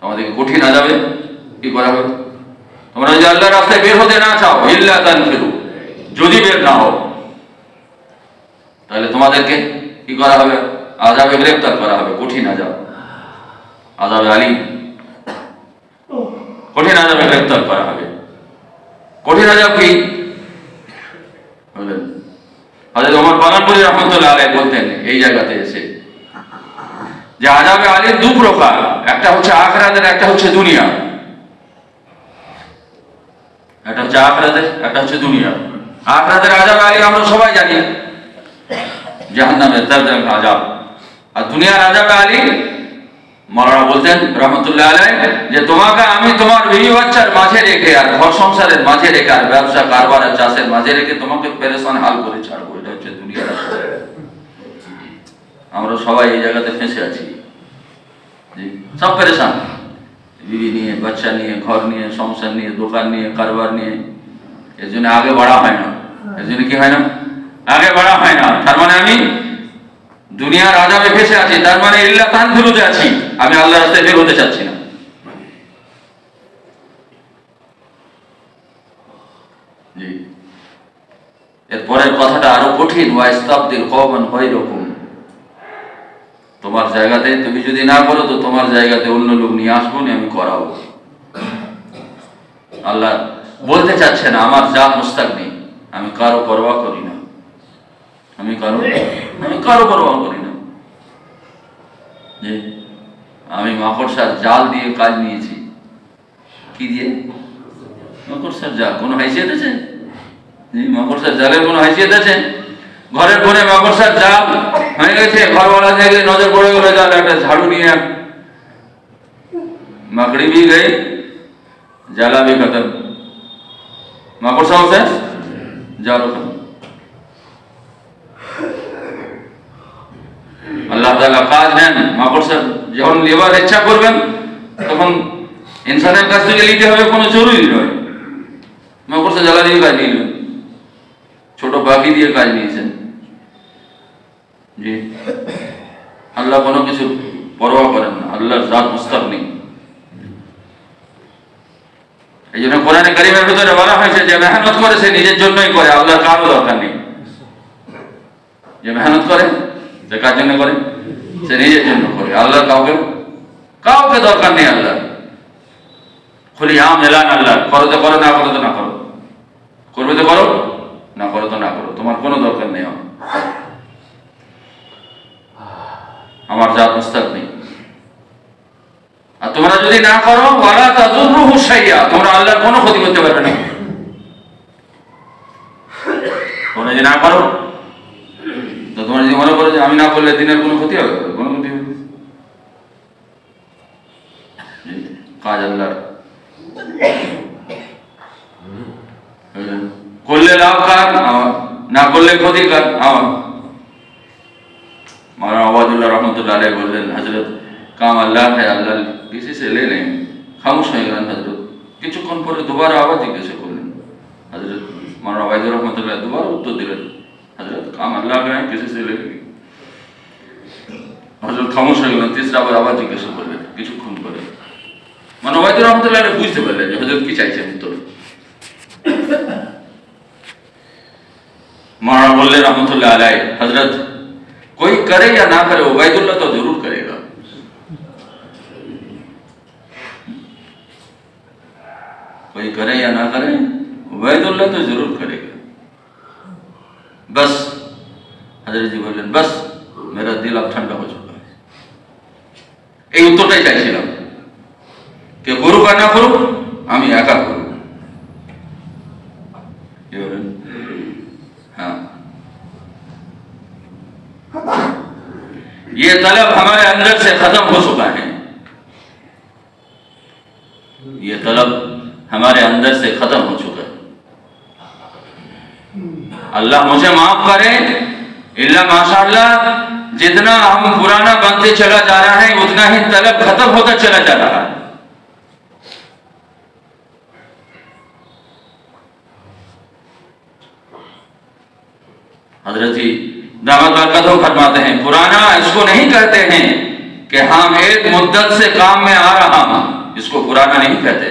তোমাদেরকে কঠিন আযাবে কি করা হবে? তোমরা যদি আল্লাহর রাস্তায় বের হতে না চাও, ইল্লা তানফিরু, যদি বের না হও তাহলে তোমাদেরকে কি করা হবে? আযাবে গ্রেফতার করা হবে, কঠিন আযাব, আযাবে আলীম, কঠিন আযাবে গ্রেফতার করা হবে। কঠিন আযাব কি? বলেন হযরত ওমর পানাপুরি রহমতুল্লাহ আলাইহি বলতেন এই জায়গাতে এসে যে আযাবে আলীর দু প্রকার, একটা হচ্ছে আখিরাতের, একটা হচ্ছে দুনিয়া। একটা হচ্ছে আখিরাতের, একটা হচ্ছে দুনিয়া। আখিরাতের আযাবে আলী আমরা সবাই জানি, জাহান্নামের দর্দনাক আযাব। আর দুনিয়ার আযাবে আলী মাওলানা বলতেন রহমতুল্লাহ আলাইহি যে তোমাকে আমি তোমার বিবি বাচ্চার মাঝে রেখে আর ঘর সংসারের মাঝে রেখে আর ব্যবসা কারবার আর চাষের মাঝে রেখে তোমাকে পেরেশান হাল করে ছাড়বো। এটা হচ্ছে দুনিয়ার আযাব। আমরা সবাই এই জায়গাতে ফেঁসে আছি, জি সব পেরেশান, বিবি নিয়ে, বাচ্চা নিয়ে, ঘর নিয়ে, সংসার নিয়ে, দোকান নিয়ে, কারবার নিয়ে। এর জন্য আগে বাড়া হয় না। এর জন্য কি হয় না? আগে বাড়া হয় না। তার মানে আমি দুনিয়ার আযাবে ফেঁসে আছি, তার মানে ইল্লা তানফিরুতে আছি, আমি আল্লাহর রাস্তায় বের হতে চাচ্ছি না। জি এরপরের কথাটা আরো কঠিন, ওয়াইস্তাবদিল কওমান গায়রাকুম, তোমার জায়গাতে তুমি যদি না করো তো তোমার জায়গাতে অন্য লোক নিয়ে আসবো, আমি করাবো। আল্লাহ বলতে চাচ্ছে না আমার যা মুস্তাগনি, আমি কারো পরোয়া করি না, আমি কারো পরোয়া করি না। আমি মাকড়সার জাল দিয়ে কাজ নিয়েছি। কি দিয়ে? মাকড়সার জাল। কোনো হাইসিয়ত আছে? মাকড়সার জালের কোনো হাইসিয়ত আছে? ঘরের কোণে মাকড়সার জাল হয়ে গেছে, ঘরওয়ালা থেকে নজর পড়ে গেল, জাল একটা ঝাড়ু নিয়ে मकड़ी भी गई, जाला भी खत्म, माकड़साओं से जालो खत्म। আল্লাহ তাআলা কাজ নেন মাকড়সা যখন লেবার ইচ্ছা করবেন তখন ইনসানের কাছ থেকে নিতে হবে, কোনো জরুরি নয়। মাকড়সা জ্বালা দিয়ে কাজ নিলেন, ছোট পাখি দিয়ে কাজ নিয়েছেন। জি আল্লাহ কোনো কিছু পরোয়া করেন না, আল্লাহর জাত মুস্তাগনি। এই জন্য কোরআনে কারীমের ভিতরে বলা হয়েছে যে মেহনত করে সে নিজের জন্যই করে, আল্লাহর কারো দরকার নেই। যে মেহনত করে সে কার জন্য করে? সে নিজের জন্য করে, আল্লাহর কাউকে দরকার নেই। আল্লাহ খুলি আম এলান, আল্লাহ করো তো করো, না করো তো না করো, করবে তো করো, না করো তো না করো, তোমার কোনো দরকার নেই। আমার জাত মুস্তাগনি। আর তোমরা যদি না করো ওয়ালা তাযুরুহু শাইআ, তোমরা আল্লাহর কোনো ক্ষতি করতে পারবে না। তোমরা যদি না করো তো তোমরা যদি মনে করো যে আমি না করলে দিনের কোনো ক্ষতি হবে, কোনো ক্ষতি হবে না। কাজ আল্লাহর, করলে লাভ কার? আমার। না করলে ক্ষতি কার? আমার। मौलाना अवादुल्लाह रहमतुल्लाह अलैह बोलें हजरत काम अल्लाह है, अल्लाह किसी से ले लें। खामोश हो गए हजरत, কিছুক্ষণ পরে दोबारा आवाज জিজ্ঞাসা করলেন हजरत मौलाना अवादुल्लाह रहमतुल्लाह दोबारा उत्तर दिलेन हजरत काम अल्लाह का है, किसी से ले लें। हजरत खामोश हो গেলেন, तीसरा बार आवाज জিজ্ঞাসা করলেন কিছুক্ষণ পরে। मौलाना अवादुल्लाह रहमतुल्लाह বুঝতে পারলেন যে হযরত কি চাইছেন উত্তর। मौलाना बोले रहमतुल्लाह अलैह हजरत कोई करे या ना करे उबैदुल्लाह तो जरूर करेगा। कोई करे या ना करे उबैदुल्लाह तो जरूर करेगा। बस हजरत जी बोलें बस मेरा दिल अब ठंडा हो चुका है। এই উত্তরটাই চাইছিলাম, কে করুক আর না করুক আমি একা করব। हाँ ये तलब हमारे अंदर से खत्म हो चुका है, ये तलब हमारे अंदर से खत्म हो चुका है। अल्लाह मुझे माफ करे, इल्ला माशाअल्लाह जितना हम पुराना बनते चला जा रहा है उतना ही तलब खत्म होता चला जा रहा है। हजरत जी दामद बरकतहू फरमाते हैं पुराना इसको नहीं कहते हैं कि हम एक मुद्दत से काम में आ रहा हूं, इसको पुराना नहीं कहते।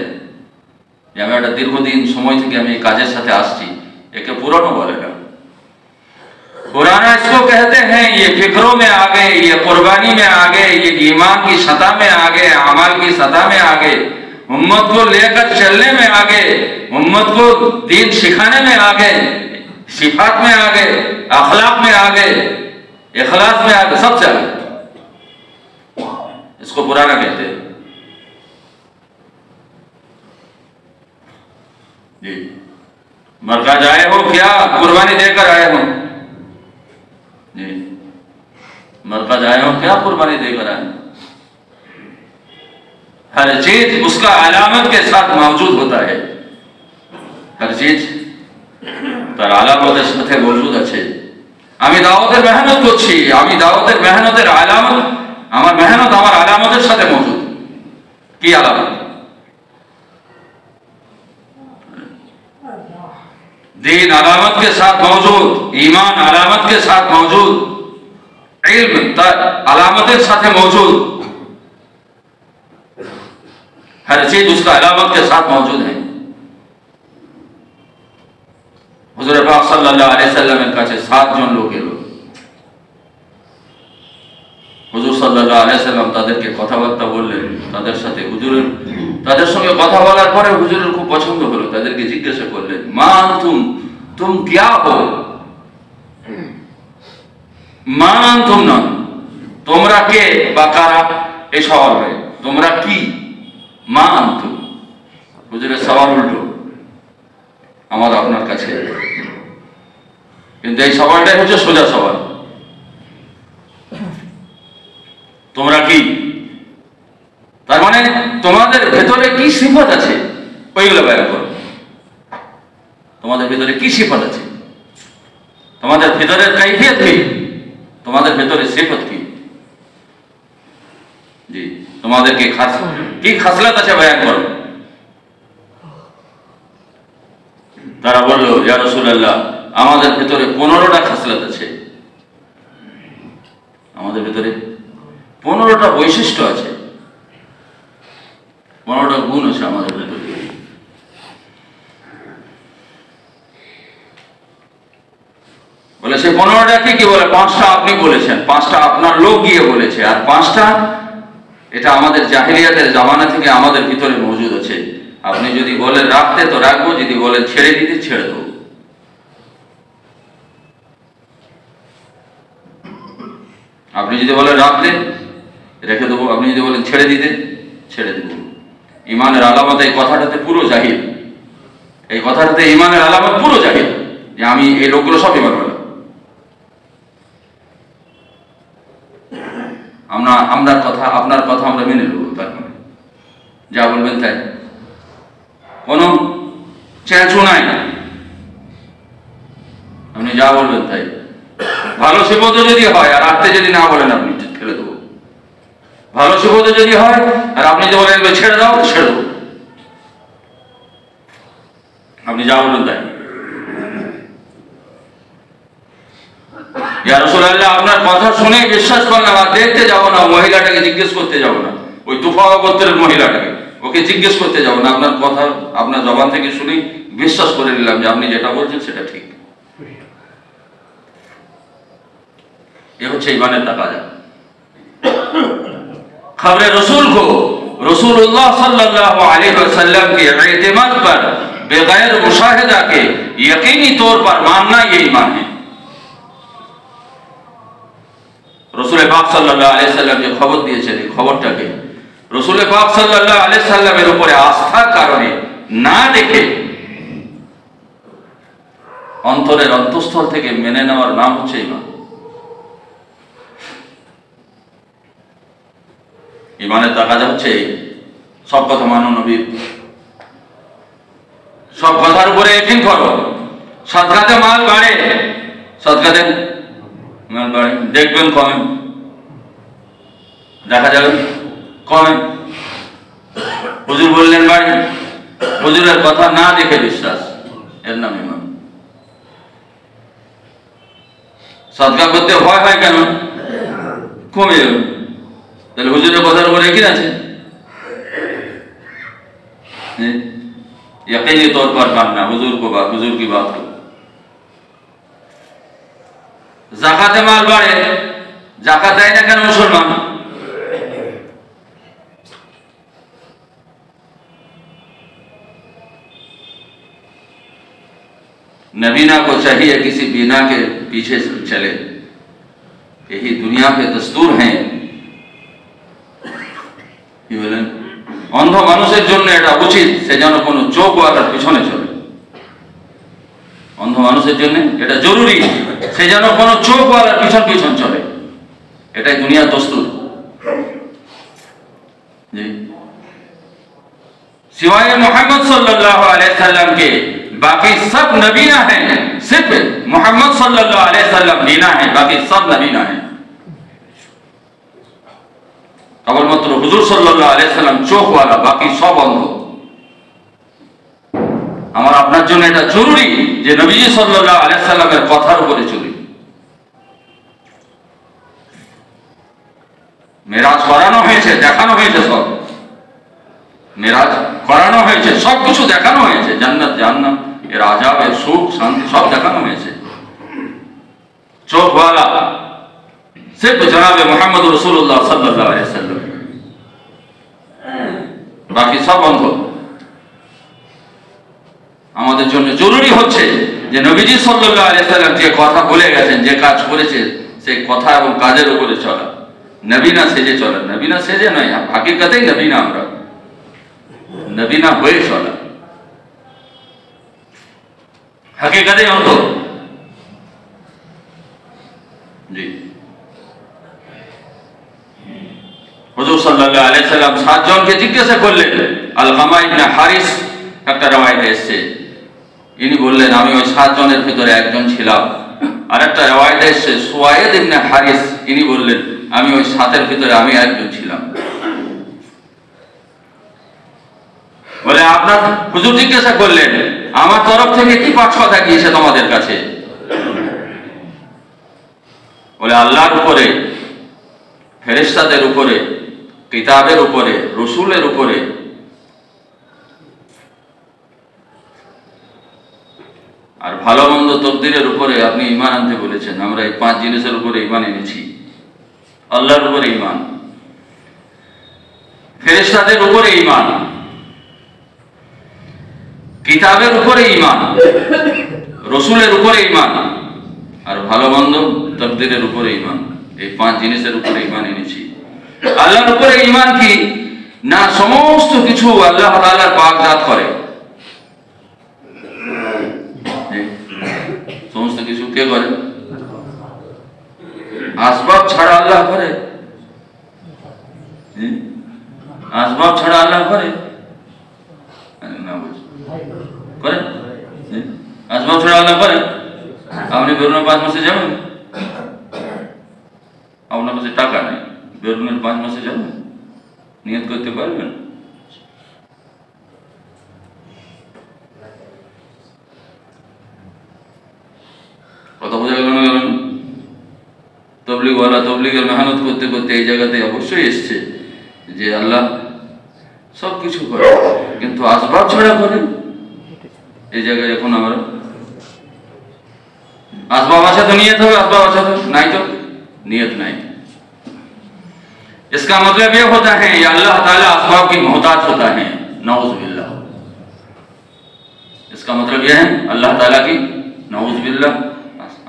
আমি একটা দীর্ঘদিন সময় থেকে আমি এই কাজের সাথে আসছি, একে পুরানো বলে না। पुराना इसको कहते हैं ये फिक्रों में आ गए, ये कुर्बानी में आ गए, ये ईमान की सतह में आ गए, अमल की सतह में आ गए, उम्मत को लेकर चलने में आ गए, उम्मत को दीन सिखाने में आ गए। सिफात में आगे, अखलाक में आगे, इखलास में आगे, सबसे आगे। इसको पुराना कहते हैं जी। मरकज आए हो क्या, कुर्बानी देकर आए हो जी। मरकज आए हो क्या, कुर्बानी देकर आए हो। हर चीज उसका अलामत के साथ मौजूद होता है। हर चीज তার আলামতের সাথে মজুদ আছে। আমি দাওয়াতের মেহনত করছি, আমি দাওয়াতের মেহনতের আলামত, আমার মেহনত আমার আলামতের সাথে মজুদ। কি আলামত? दीन अलामत के साथ मौजूद, ईमान अलामत के साथ मौजूद, इल्म अलामत के साथ मौजूद। हर चीज उसका अलामत के साथ मौजूद है। हुजूर पाक सल्लल्लाहु अलैहि वसल्लमेর কাছে 7 জন লোক এলো। হুজুর সাল্লাল্লাহু আলাইহি ওয়াসাল্লাম তাদেরকে কথাবার্তা বললেন, তাদের সাথে হুজুরের, তাদের সঙ্গে কথা বলার পরে হুজুরের খুব পছন্দ হলো। তাদেরকে জিজ্ঞাসা করলেন, মা আনতুম, তুম क्या हो? মা আনতুম না, তোমরা কে বা কারা, এই সওয়াল হয়। তোমরা কি? মা আনতুম। হুজুরের সওয়াল উল্টো আমার আপনার কাছে, কিন্তু এই সওয়ালটাই হচ্ছে সোজা সওয়াল। তোমরা কি? তার মানে তোমাদের ভেতরে কি সিফাত আছে ওইগুলো বের করো। তোমাদের ভেতরে কি সিফাত আছে, তোমাদের ভেতরের কাইফিয়ত কি, তোমাদের ভেতরে সিফাত কি জি, তোমাদের কি খাসলাত আছে বয়ান করো। তারা বলল, ইয়া রাসূলুল্লাহ, আমাদের ভেতরে 15টা খাসলাত আছে। আমাদের ভেতরে 15টা বৈশিষ্ট্য আছে, 15টা গুণ আছে আমাদের ভেতরে। বলে সে 15টা কি বলে? 5টা আপনি বলেছেন, 5টা আপনার লোক গিয়ে বলেছে, আর 5টা এটা আমাদের জাহিলিয়াতের জামানা থেকে আমাদের ভিতরে মজুদ আছে। আপনি যদি বলেন রাখতে তো রাখবো, যদি বলেন ছেড়ে দিতে ছেড়ে দেবো। আপনি যদি বলেন রাখতে রেখে দেবো, আপনি যদি বলেন ছেড়ে দিতে ছেড়ে দেবো। ইমানের আলামত এই কথাটাতে পুরো জাহিল, এই কথাটাতে ইমানের আলামত পুরো জাহিল, যে আমি এই লোকগুলো সব ইমান বলে আমরা কথা, আপনার কথা আমরা মেনে নেব, তার মানে যা বলবেন তাই, কোনো চেঁচু নাই, আপনি যা বলবেন তাই। ভালো সিফত যদি হয় আর রাখতে যদি না বলেন আপনি ছেড়ে দেবো। ভালো সিফত যদি হয় আর আপনি যদি বলেন ছেড়ে দাও, ছেড়ে দেবো, আপনি যা বলবেন তাই। ইয়া রাসূলুল্লাহ, আপনার কথা শুনে বিশ্বাস করলাম, আর দেখতে যাব না, মহিলাটাকে জিজ্ঞেস করতে যাব না, ওই তুফা গোত্রের মহিলাটাকে, ওকে জিজ্ঞেস করতে যাব না। আপনার কথা আপনার জবান থেকে শুনে বিশ্বাস করে নিলাম যে আপনি যেটা বলছেন সেটা ঠিক। ये হচ্ছে ইমানের তাকাজা। खबरे रसूल को रसूलुल्लाह सल्लल्लाहु अलैहि वसल्लम के एतमाद पर बगैर मुशाहिदा के यकीनी तौर पर मानना ये ईमान है। रसूल पाक सल्लल्लाहु अलैहि वसल्लम जो खबर दिएছেন, এই খবরটাকে रसूल पाक सल्लल्लाहु अलैहि वसल्लमेর উপরে আস্থার কারণে না দেখে অন্তরের অন্তঃস্থল থেকে মেনে নেওয়ার নাম হচ্ছে ঈমান। ইমানের তাকাজা হচ্ছে সব কথা মানো নবীর, সব কথার উপরে ইকিন করো। সদকাতে মাল বাড়ে, সদকাতে মাল বাড়ে, দেখবেন কমে, দেখা যাবে কমে। হুজুর বললেন বাড়ে, হুজুরের কথা না দেখে বিশ্বাস, এর নাম ইমান। সদকা করতে ভয় হয় কেন? কমে যাবে, তাহলে হুজুরের কথার উপরে কি আছে? यकीनी तौर पर मानना हुजूर को, बात हुजूर की बात को। जाकाते माल बाढ़े, जाकात देয় না কেন মুসলমান? नबीना को चाहिए किसी बीना के पीछे चले, यही दुनिया के दस्तूर हैं। কি বলেন? অন্ধ মানুষের জন্য এটা উচিত সে যেন কোনো চোখওয়ালার পিছনে চলে। অন্ধ মানুষের জন্য এটা জরুরি সে যেন কোনো চোখওয়ালার পিছন পিছন চলে, এটাই দুনিয়ার দস্তুর। जी सिवाय मोहम्मद सल्लल्लाहु अलैहि वसल्लम के बाकी सब नबीना हैं, सिर्फ मोहम्मद सल्लल्लाहु अलैहि वसल्लम बीना है, बाकी सब नबीना है। কেবলমাত্র হুজুর সাল্লাল্লাহু আলাইহি সাল্লাম চোখওয়ালা, বাকি সব অন্ধ। আমার আপনার জন্য এটা জরুরি যে নবীজি সাল্লাল্লাহু আলাইহি সাল্লামের কথার উপরে চলি। মেরাজ করানো হয়েছে, দেখানো হয়েছে, সব মেরাজ করানো হয়েছে, সব কিছু দেখানো হয়েছে, জান্নাত জাহান্নাম এর আযাব এর সুখ শান্তি সব দেখানো হয়েছে। চোখওয়ালা सिर्फ जनाब मोहम्मद रसूलुल्लाह सल्लल्लाहु अलैहि वसल्लम, बाकी सब অন্ধ। আমাদের জন্য জরুরি হচ্ছে যে নবীজি সাল্লাল্লাহু আলাইহি ওয়াসাল্লাম যে কথা বলে গেছেন, যে কাজ করেছে, সেই কথা এবং কাজের উপরে চলা, নবীনা সেজে চলা। নবীনা সেজে নয়, হাকিকতেই নবীনা, আমরা নবীনা হয়ে চলা, হাকিকতেই অন্ধ। জি হুজুর সাল্লাল্লাহু আলাইহি সাল্লাম 7 জনকে জিজ্ঞাসা করলেন। আলকামা ইবনে হারিস একটা রওয়ায়াতে এসেছে, ইনি বললেন আমি ওই 7 জনের ভিতরে একজন ছিলাম। আর একটা রওয়ায়াতে এসেছে সুয়াইদ ইবনে হারিস, ইনি বললেন আমি ওই 7 ভিতরে আমি একজন ছিলাম। বলে আপনার হুজুর জিজ্ঞাসা করলেন আমার তরফ থেকে কি 5 কথা গিয়েছে তোমাদের কাছে? বলে আল্লাহর উপরে, ফেরেশতাদের উপরে, কিতাবের উপরে, রসুলের উপরে, আর ভালো মন্দ তকদিরের উপরে আপনি ঈমান আনতে বলেছেন। আমরা এই 5 জিনিসের উপরে ঈমান এনেছি। আল্লাহর উপরে ঈমান, ফেরেশতাদের উপরে ঈমান, কিতাবের উপরে ঈমান, রসুলের উপরে ঈমান, আর ভালো মন্দ তকদিরের উপরে ঈমান। এই 5 জিনিসের উপরে ঈমান এনেছি। আল্লাহর উপরে ঈমান কি না? সমস্ত কিছু আল্লাহ তাআলার পাক জাত করে। সমস্ত কিছু কে করে? আসবাব ছাড়া আল্লাহ করে? আসবাব ছাড়া আল্লাহ করে? না করে? আসবাব ছাড়া আল্লাহ করে? আপনি বেরোনোর 5 মাসে যাবেন, আপনার কাছে টাকা নেই, বেরোনোর 5 মাসে যাবেন, নিয়ত করতে পারবেন? কথা বোঝা গেল না? গেলেন তবলিগওয়ালা তবলিগের মেহনত করতে করতে এই জায়গাতে অবশ্যই এসছে যে আল্লাহ সব কিছু করে, কিন্তু আসবাব ছাড়া করে। এই জায়গায় এখন আমরা আসবাব আছে তো নিয়ত হবে, আসবাব আছে তো নাই तो नियत नहीं। इसका मतलब ये होता है ये अल्लाह ताला असबाब की मोहताज होता है, नऊज़ बिल्लाह। इसका मतलब यह है अल्लाह ताला की नऊज़ बिल्लाह,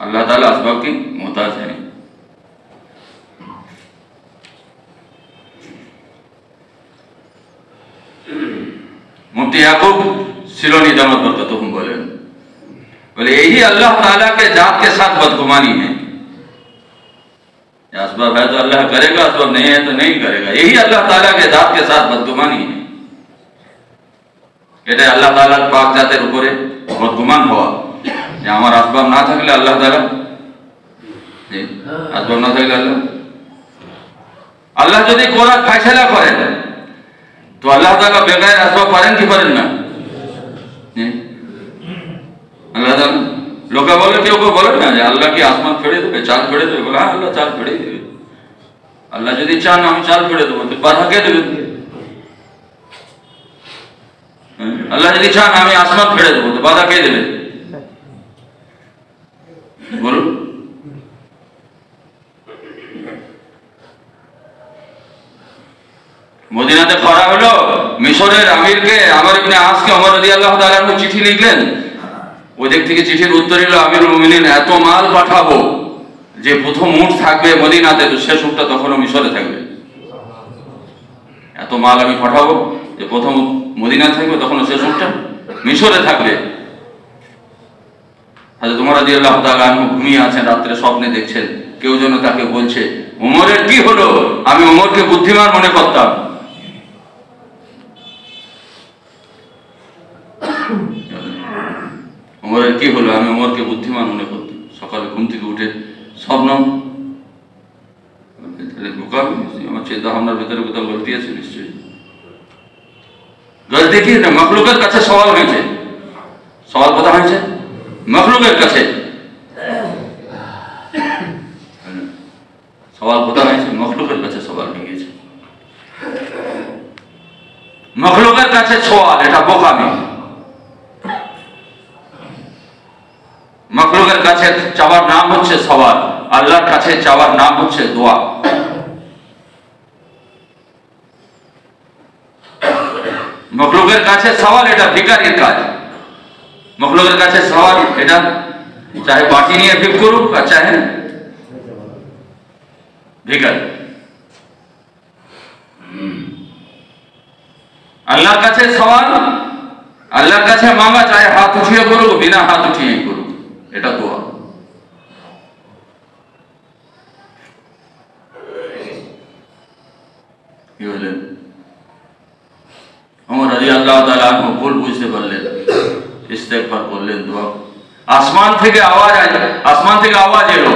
अल्लाह ताला असबाब की मोहताज है। मुफ्ती याकूब सिलोनी दामत बरकतुहुम बोले यही अल्लाह ताला के जात के साथ बदगुमानी है। असबाब है तो अल्लाह करेगा, असबाब नहीं है तो नहीं करेगा। यही अल्लाह ताला के जात के साथ बदगुमानी है। এটা আল্লাহ তাআলার পাক জাতের উপরে বদগুমান হওয়া যে আমার আসবাব না থাকলে আল্লাহ তাআলা, আসবাব না থাকলে আল্লাহ যদি কোরআন ফয়সালা করেন তো আল্লাহ তাআলা বেগায়ের আসবাব পারেন কি পারেন না? আল্লাহ তাআলা লোকে বলে, কেউ কেউ বলে না যে আল্লাহ কি আসমান ফেড়ে দেবে, চাল ফেড়ে দেবে? বলে হ্যাঁ আল্লাহ চাল ফেড়ে দেবে। আল্লাহ যদি চান আমি চাল ফেড়ে দেবো, তো বাধা কে দেবে? আল্লাহ যদি চান আমি আসমান ফেড়ে দেবো, তো বাধা কে দেবে? বলুন। মদিনাতে খরা হলো, মিশরের আমিরকে আমর ইবনে আসকে ওমর রাদিয়াল্লাহু তাআলা আনহু চিঠি লিখলেন। ওদিক থেকে চিঠির উত্তর এলো, আমিরুল মুমিনিন এত মাল পাঠাবো যে প্রথম উট থাকবে মদিনাতে, তো শেষ উটটা তখনও মিশরে থাকবে। এত মাল আমি পাঠাবো যে প্রথম মদিনা থাকবে, তখনও শেষ উটটা মিশরে থাকবে। হযরত ওমর রাদিয়াল্লাহু তাআলা আনহু ঘুমিয়ে আছেন, রাত্রে স্বপ্নে দেখছেন কেউ যেন তাকে বলছে, ওমরের কি হলো? আমি ওমরকে বুদ্ধিমান মনে করতাম। ওমরের কি হলো? আমি ওমরকে বুদ্ধিমান মনে করতাম। সকালে ঘুম থেকে উঠে স্বপ্ন, আমার চিন্তা ভাবনার ভিতরে কোথাও গলতি আছে নিশ্চয়ই। গলতি কি না, মখলুকের কাছে সওয়াল হয়েছে। সওয়াল কথা হয়েছে মখলুকের কাছে, সওয়াল কথা হয়েছে মখলুকের কাছে, সওয়াল হয়ে গেছে মখলুকের কাছে সওয়াল। এটা বোকামি। মখলুকের কাছে চাওয়ার নাম হচ্ছে সওয়াল, আল্লাহর কাছে চাওয়ার নাম হচ্ছে দোয়া। মখলুকের কাছে সওয়াল এটা ভিখারির কাজ। মখলুকের কাছে সওয়াল এটা চাহে বাটি নিয়ে ভিক করুক আর চাহে ভিখারি। আল্লাহর কাছে সওয়াল, আল্লাহর কাছে মাঙ্গা, চাহে হাত উঠিয়ে করুক বিনা হাত উঠিয়ে করুক, এটা দোয়া। কি বললেন? ওমর রাদিয়াল্লাহু তাআলা আনহু ভুল বুঝতে পারলেন, ইস্তেগফার করলেন, দোয়া। আসমান থেকে আওয়াজ এলো,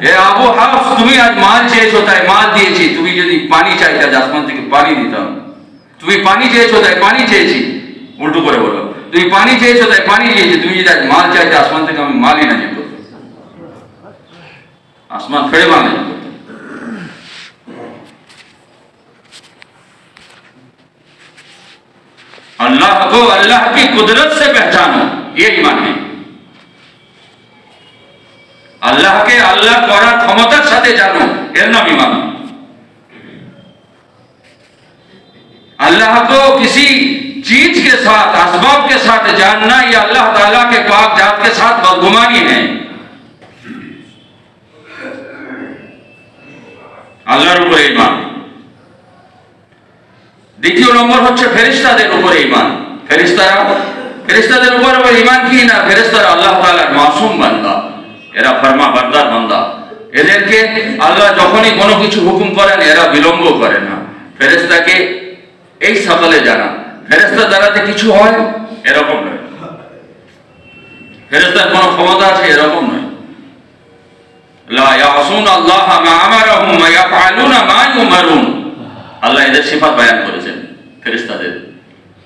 এ আবু হাফস, তুমি আজ মাল চেয়েছো তাই মাল দিয়েছি। তুমি যদি পানি চাইতে, আসমান থেকে পানি দিতাম। তুমি পানি চেয়েছো তাই পানি চেয়েছি। উল্টো করে বলো, তুমি পানি চেয়েছো তাই পানি দিয়েছি। তুমি যদি আজ মাল চাইতে, আসমান থেকে আমি মালই নাজিল করতাম। আসমান ফেড়ে মাল নাজিল করতাম। अल्लाह को अल्लाह की कुदरत से पहचानो, ये ईमान है। अल्लाह के अल्लाह करार क्षमतार साथे जानो, एर नाम ईमान। अल्लाह को किसी चीज के साथ, असबाब के साथ जानना, ये अल्लाह ताला के पाक जात के साथ बदगुमानी है। আল্লাহর উপরে ঈমান। দ্বিতীয় নম্বর হচ্ছে ফেরেশতাদের উপরে ঈমান। ফেরেশতাদের উপরে ঈমান কি না, ফেরেশতারা আল্লাহ তাআলার মাসুম বান্দা, এরা ফরমাবরদার বান্দা। এদেরকে আল্লাহ যখনই কোনো কিছু হুকুম করেন এরা বিলম্ব করে না। ফেরেশতাকে এই সকালে জানা, ফেরেশতা দ্বারাতে কিছু হয় এরকম নয়। ফেরেশতার কোনো ক্ষমতা আছে এরকম নয়। লা ইয়াসুন আল্লাহ মা আমারহুম ওয়া ইয়াফআলুনা মা ইউমারুন। আল্লাহ এদের সিফাত বয়ান করেছেন ফেরেশতাদের,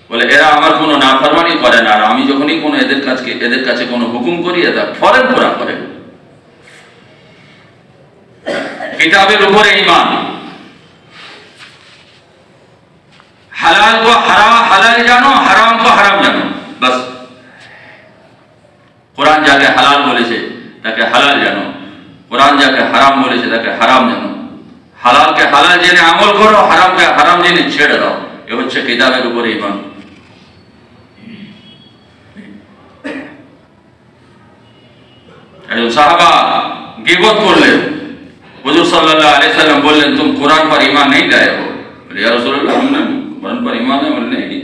বলে এরা আমার কোনো নাফরমানি করে না, আর আমি যখনই কোনো এদের কাছে কোনো হুকুম করি এরা ফৌরন পুরা করে। কিতাবের উপরে ঈমান। হালাল को হালাল জানো, হারাম को হারাম জানো, বাস। কোরআন যাকে হালাল বলেছে তাকে হালাল জানো, কোরআন যাকে হারাম বলেছে তাকে হারাম জানো। হালালকে হালাল জেনে আমল করো, হারামকে হারাম জেনে ছেড়ে দাও। এ হচ্ছে কিতাবের উপরে ঈমান। একজন সাহাবা গীবত করলেন, হুজুর সাল্লাল্লাহু अलैहि वसल्लम बोललेन तुम कुरान पर ईमान नहीं लाए हो। बोले या रसूलल्लाह हमने कुरान पर ईमान है। बोले नहीं,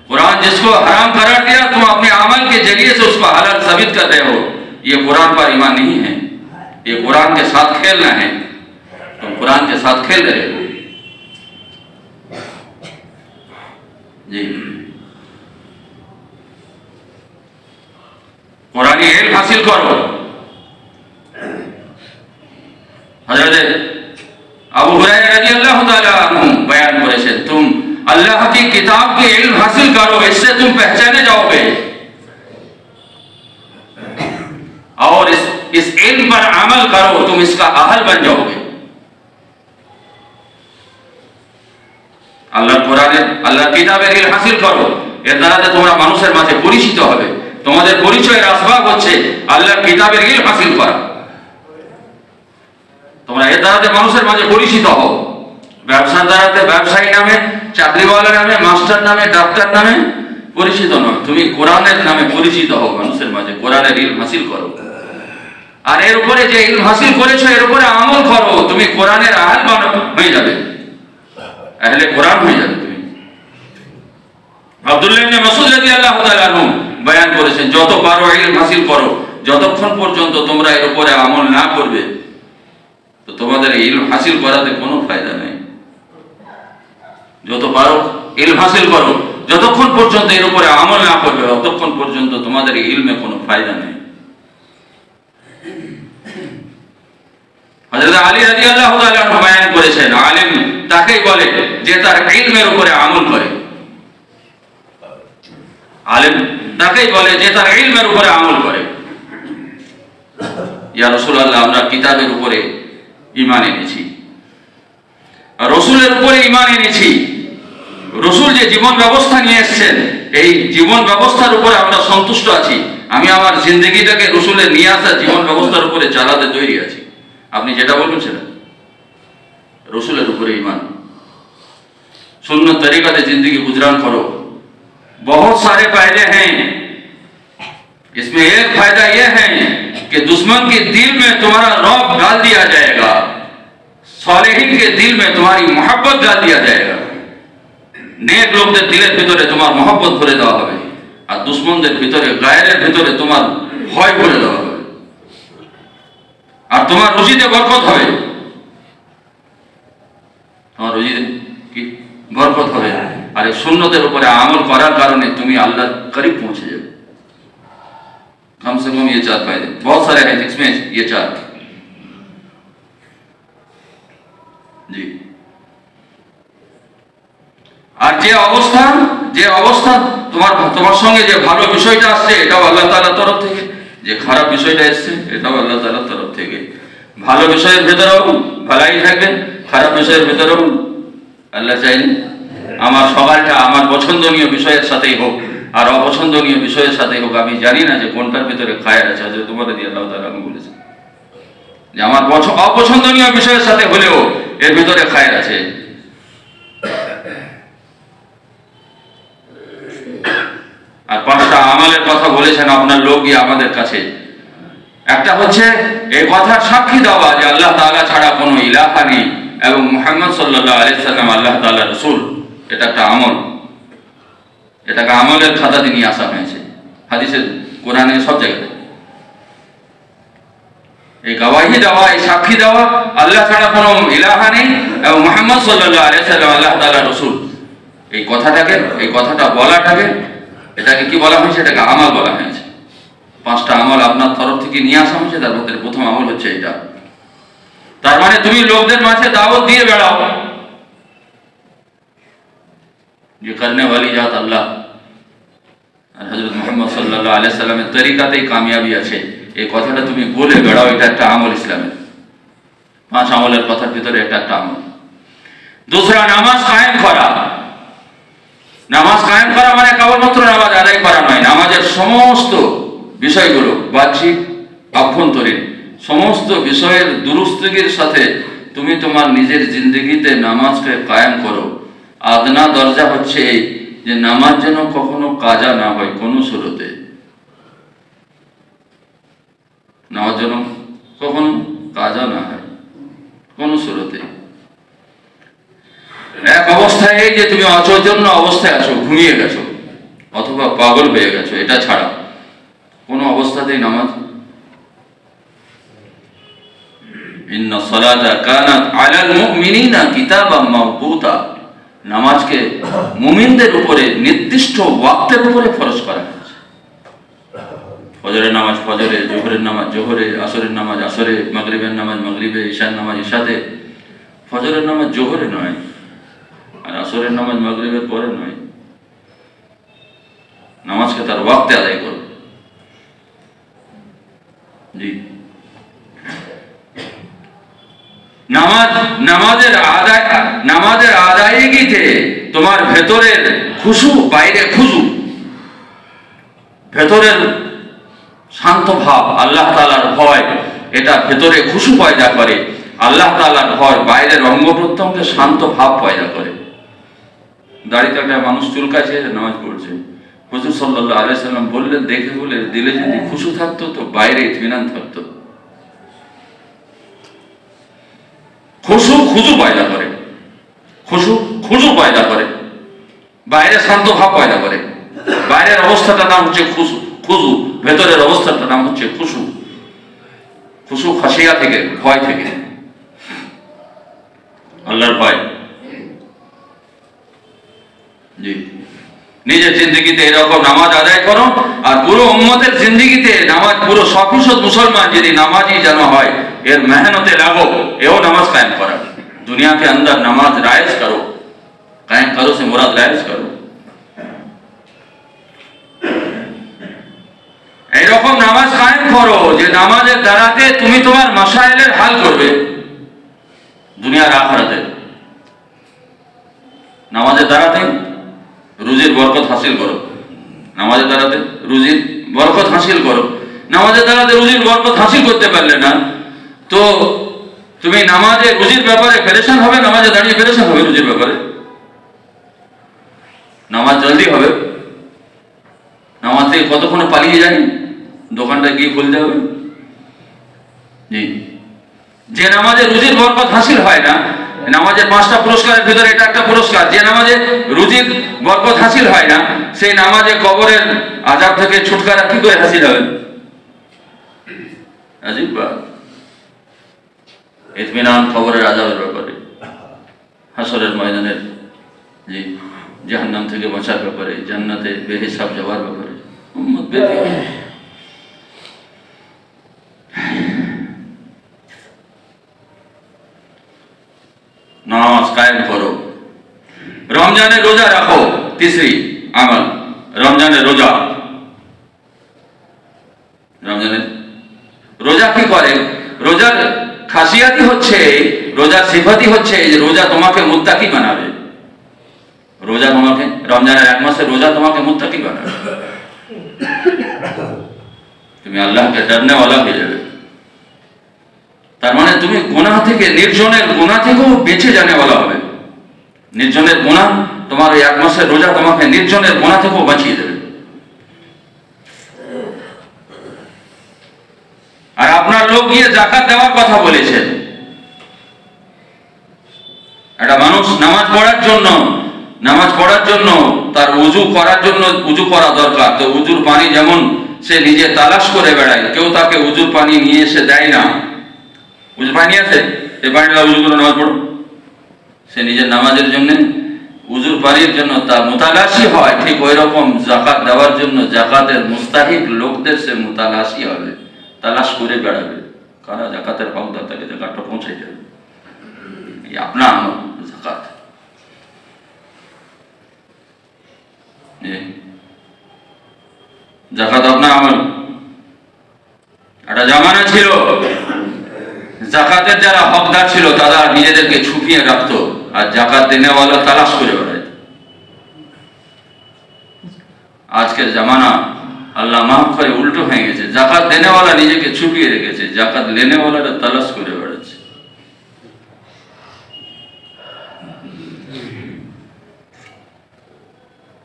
कुरान जिसको हराम करार दिया तुम अपने अमल के जरिए से उसको हलाल साबित कर रहे हो, ये कुरान पर ईमान नहीं है। ये कुरान के साथ खेलना है, तुम कुरान के साथ खेल रहे हो। जी, कुरानी इल्म हासिल करो। हजरत अबू हुरैरा रज़ियल्लाहु ताला अन्हु बयान करेছেন, तुम अल्लाह की किताब के इल्म हासिल करो, इससे तुम पहचाने जाओगे और इस इल्म पर अमल करो, तुम इसका अहल बन जाओगे। আল্লাহর কোরআনের, আল্লাহর কিতাবের ইলম হাসিল করো, এর দ্বারা তোমরা মানুষের মাঝে পরিচিত হবে। তোমাদের পরিচয়ের আসবাব হচ্ছে আল্লাহর কিতাবের ইলম হাসিল করা। তোমরা এর দ্বারা মানুষের মাঝে পরিচিত হও। ব্যবসার দ্বারাতে ব্যবসায়ী নামে, চাকরিওয়ালা নামে, মাস্টার নামে, ডাক্তার নামে পরিচিত নয়, তুমি কোরআনের নামে পরিচিত হও মানুষের মাঝে, কোরআনের ইলম হাসিল করো। আর এর উপরে যে ইলম হাসিল করেছো এর উপরে আমল করো, তুমি কোরআনের আহল হয়ে যাবে, আহলে কোরআন হয়ে যাবে তুমি। আব্দুল্লাহ ইবনে মাসউদ রাদিয়াল্লাহু তাআলা আনহু বয়ান করেছেন, যত পারো ইলম হাসিল করো, যতক্ষণ পর্যন্ত তোমরা এর উপরে আমল না করবে তো তোমাদের ইলম হাসিল করাতে কোনো ফায়দা নেই। যত পারো ইলম হাসিল করো, যতক্ষণ পর্যন্ত এর উপরে আমল না করবে ততক্ষণ পর্যন্ত তোমাদের ইলমে কোনো ফায়দা নেই। হযরত আলী রাদিয়াল্লাহু তাআলা আনহু বয়ান করেছেন, আলেম তাকেই বলে যে তার ইলমের উপরে আমল করে। আলেম তাকেই বলে যে তার ইলমের উপরে আমল করে। ইয়া রাসূলুল্লাহ, আমরা কিতাবের উপরে ঈমান এনেছি, রাসূলের উপরে ঈমান এনেছি, রাসূল যে জীবন ব্যবস্থা নিয়ে এসেছেন এই জীবন ব্যবস্থার উপরে আমরা সন্তুষ্ট আছি। আমি আমার জিন্দেগিটাকে রাসূলের নিয়ে আসা জীবন ব্যবস্থার উপরে চালাতে তৈরি আছি। আপনি যেটা বলবেন সেটা, রাসূলের উপরে ঈমান, सुन्नत तरीका से जिंदगी गुजरान करो। बहुत सारे फायदे हैं, इसमें एक फायदा यह है कि दुश्मन के दिल में तुम्हारा रौब डाल दिया जाएगा, सालेहीन के दिल में तुम्हारी मोहब्बत डाल दिया जाएगा। नेक लोगদের দিলের ভিতরে তোমার मोहब्बत ভরে দেওয়া হবে, আর দুশমনদের ভিতরে গায়েরের ভিতরে তোমার ভয় ভরে দেওয়া হবে, আর তোমার রুজিতে বরকত হবে, তোমার রুজিতে কি বরকত হবে। আর এই সুন্নতের উপরে আমল করার কারণে তুমি আল্লাহর करीब पहुंचे যাবে। कम से कम ये 4 फायदे, बहुत सारे हैं इसमें ये 4 जी। আর যে অবস্থা তোমার সঙ্গে যে ভালো বিষয়টা আসছে এটাও আল্লাহ তাআলার তরফ থেকে, যে খারাপ বিষয়টা আসছে এটাও আল্লাহ তাআলার তরফ থেকে। ভালো বিষয়ের ভেতরেও ভালাই থাকবে, খারাপ বিষয়ের ভেতরেও আল্লাহ চাইলে আমার সকালটা আমার পছন্দনীয় বিষয়ের সাথেই হোক আর অপছন্দনীয় বিষয়ের সাথেই হোক। আমি জানি না যে কোনটার ভিতরে খায়ের আছে, যে তোমার দিয়ে আল্লাহ তাআলা বলেছে যে আমার অপছন্দনীয় বিষয়ের সাথে হলেও এর ভিতরে খায়ের আছে। আর 5টা আমলের কথা বলেছেন আপনার লোক গিয়ে আমাদের কাছে। একটা হচ্ছে এই কথার সাক্ষী দেওয়া যে আল্লাহ তাআলা ছাড়া কোনো ইলাহা নেই এবং মুহাম্মদ সাল্লাল্লাহু আলাইহি সাল্লাম আল্লাহ তাআলার রাসূল। এটা একটা আমল, এটাকে আমলের খাতাতে নিয়ে আসা হয়েছে হাদিসে কোরআনে সব জায়গাতে। এই গওয়াহি দেওয়া, এই সাক্ষী দেওয়া আল্লাহ ছাড়া কোনো ইলাহা নেই এবং মুহাম্মদ সাল্লাল্লাহু আলাইহি সাল্লাম আল্লাহ তাআলার রাসূল, এই কথাটা বলাটাকে এটাকে কি বলা হয়েছে? এটাকে আমল বলা হয়েছে। 5টা আমল আপনার তরফ থেকে নিয়ে আসা হয়েছে, তার মধ্যে প্রথম আমল হচ্ছে এটা। তার মানে তুমি লোকদের মাঝে দাওয়াত দিয়ে বেড়াও যে करने वाली जात আল্লাহ আর হযরত মুহাম্মদ সাল্লাল্লাহু আলাইহি সাল্লামের তরিকাতেই কামিয়াবি আছে, এই কথাটা তুমি বলে বেড়াও। এটা একটা আমল ইসলামের 5 আমলের কথার ভিতরে একটা আমল। दूसरा নামাজ কায়েম করা। নামাজ কায়েম করা মানে কেবলমাত্র নামাজ আদায় করা নয়, নামাজের সমস্ত বিষয়গুলো বাহ্যিক আভ্যন্তরীণ সমস্ত বিষয়ের দুরুস্তগির সাথে তুমি তোমার নিজের জিন্দগিতে নামাজকে কায়েম করো। আদনা দরজা হচ্ছে এই যে নামাজ যেন কখনো কাজা না হয়, কোনো সুরতে নামাজ যেন কখনো কাজা না হয়, কোনো সুরতে। এক অবস্থায় এই যে তুমি অচৈতন্য অবস্থায় আছো, ঘুমিয়ে গেছো অথবা পাগল হয়ে গেছো, এটা ছাড়া কোনো অবস্থাতেই নামাজ। ইন্না সালাতা কানাত আলাল মুমিনিনা কিতাবাম মাওকুতা, নামাজকে মুমিনদের উপরে নির্দিষ্ট ওয়াক্তের উপরে ফরজ করা হয়েছে। ফজরের নামাজ ফজরে, জোহরের নামাজ জোহরে, আসরের নামাজ আসরে, মাগরিবের নামাজ মাগরিবে, ঈশার নামাজ ঈশাতে। ফজরের নামাজ জোহরে নয় আর আসরের নামাজ মাগরিবের পরে নয়। নামাজকে তার ওয়াক্তে আদায় করো। জি, নামাজের আদায়গিতে তোমার ভেতরের খুশু বাইরে খুশু, ভেতরের শান্ত ভাব, আল্লাহ তাআলার ভয়, এটা ভেতরে খুশু পয়দা করে। আল্লাহ তাআলার ভয় বাইরের অঙ্গ প্রত্যঙ্গে শান্ত ভাব পয়দা করে। দাড়ি কাটা মানুষ চুলকাছে নামাজ পড়ছে, হুজুর সাল্লাল্লাহু আলাইহি সাল্লাম বললেন, দেখে বলে দিলে যদি খুশু থাকতো তো বাইরে ইতমিনান থাকতো। খুশু পয়দা করে, খুশু পয়দা করে, বাইরে শান্ত ভাব পয়দা করে। বাইরের অবস্থাটার নাম হচ্ছে খুশু, ভেতরের অবস্থাটার নাম হচ্ছে খুশু খাসিয়া থেকে, ভয় থেকে, আল্লাহর ভয়। জি, নিজের জিন্দগিতে এরকম নামাজ আদায় করো, আর পুরো উম্মতের জিন্দগিতে নামাজ, পুরো 100% মুসলমান যদি নামাজি যেন হয়, এর মেহনতে লাগো, এও নামাজ কায়েম করা। दुनिया के अंदर नमाज राइज करो, कायम करो से मुराद राइज करो। এরকম নামাজ কায়েম করো যে নামাজের দ্বারাতে তুমি তোমার মাসাইলের হাল করবে দুনিয়ার আখিরাতে। নামাজের দ্বারাতে রুজির বরকত হাসিল করো, নামাজের দ্বারাতে রুজির বরকত হাসিল করো। নামাজের দ্বারাতে রুজির বরকত হাসিল করতে পারলে না তো তুমি নামাজে রুজির ব্যাপারে পেরেশান হবে, নামাজে দাঁড়িয়ে পেরেশান হবে রুজির ব্যাপারে। নামাজ জলদি হবে, নামাজ থেকে কতক্ষণে পালিয়ে যাই, দোকানটা গিয়ে খুলতে হবে। জি, যে নামাজে রুজির বরকত হাসিল হয় না, নামাজের 5টা পুরস্কারের ভিতরে এটা একটা পুরস্কার। যে নামাজে রুজির বরকত হাসিল হয় না, সেই নামাজে কবরের আযাব থেকে ছুটকারা কি করে হাসিল হবে? আজীব বাত। ইতমিনান কবরের আযাবের ব্যাপারে, হাসরের ময়দানের জি জাহান্নাম থেকে বাঁচার ব্যাপারে, জান্নাতে বেহিসাব যাওয়ার ব্যাপারে উম্মত বেদিক। নামাজ কায়েম করো, রমজানের রোজা রাখো। তিসরি আমল রমজানের রোজা। রমজানের রোজা কি করে? রোজার খাসিয়াতই হচ্ছে, রোজার সিফাতই হচ্ছে যে রোজা তোমাকে মুত্তাকি বানাবে। রোজা তোমাকে, রমজানের 1 মাসের রোজা তোমাকে মুত্তাকি বানাবে, তুমি আল্লাহকে ডরনে ওয়ালা হয়ে যাবে। তার মানে তুমি গুনাহ থেকে, নির্জনের গুনাহ থেকেও বেঁচে জানে ওয়ালা হবে। নির্জনের গুনাহ, তোমার এই 1 মাসের রোজা তোমাকে নির্জনের গুনাহ থেকেও বাঁচিয়ে দেবে। আর আপনার লোক গিয়ে যাকাত দেওয়ার কথা বলেছেন। একটা মানুষ নামাজ পড়ার জন্য তার উযু করার জন্য উযু করা দরকার। তো উযুর পানি যেমন সে নিজে তালাশ করে বেড়ায়, কেউ তাকে উযুর পানি নিয়ে এসে দেয় না। উযুর পানি আছে, এই পানিটা উযু করে নামাজ পড়ো। সে নিজের নামাজের জন্য, উযুর পানির জন্য তার মুতালাশি হয়। ঠিক ওই রকম যাকাত দেওয়ার জন্য যাকাতের মুস্তাহিক লোকদের সে মুতালাশি হবে, তালাশ করে বেড়াবে কারা যাকাতের হকদার, তাকে যাকাতটা পৌঁছাই যাবে। এই আপনার আমল যাকাত। যাকাত আপনার আমল। একটা জামানা ছিল যাকাতের যারা হকদার ছিল তারা নিজেদেরকে ছুপিয়ে রাখতো, আর যাকাত দেনেওয়ালা তালাশ করে বেড়ায়। আজকের জামানা আল্লাহ মাফ করে উল্টো হয়ে গেছে। যাকাত দেনেওয়ালা নিজেকে ছুপিয়ে রেখেছে, যাকাত লেনেওয়ালারা তালাশ করে বেড়াচ্ছে।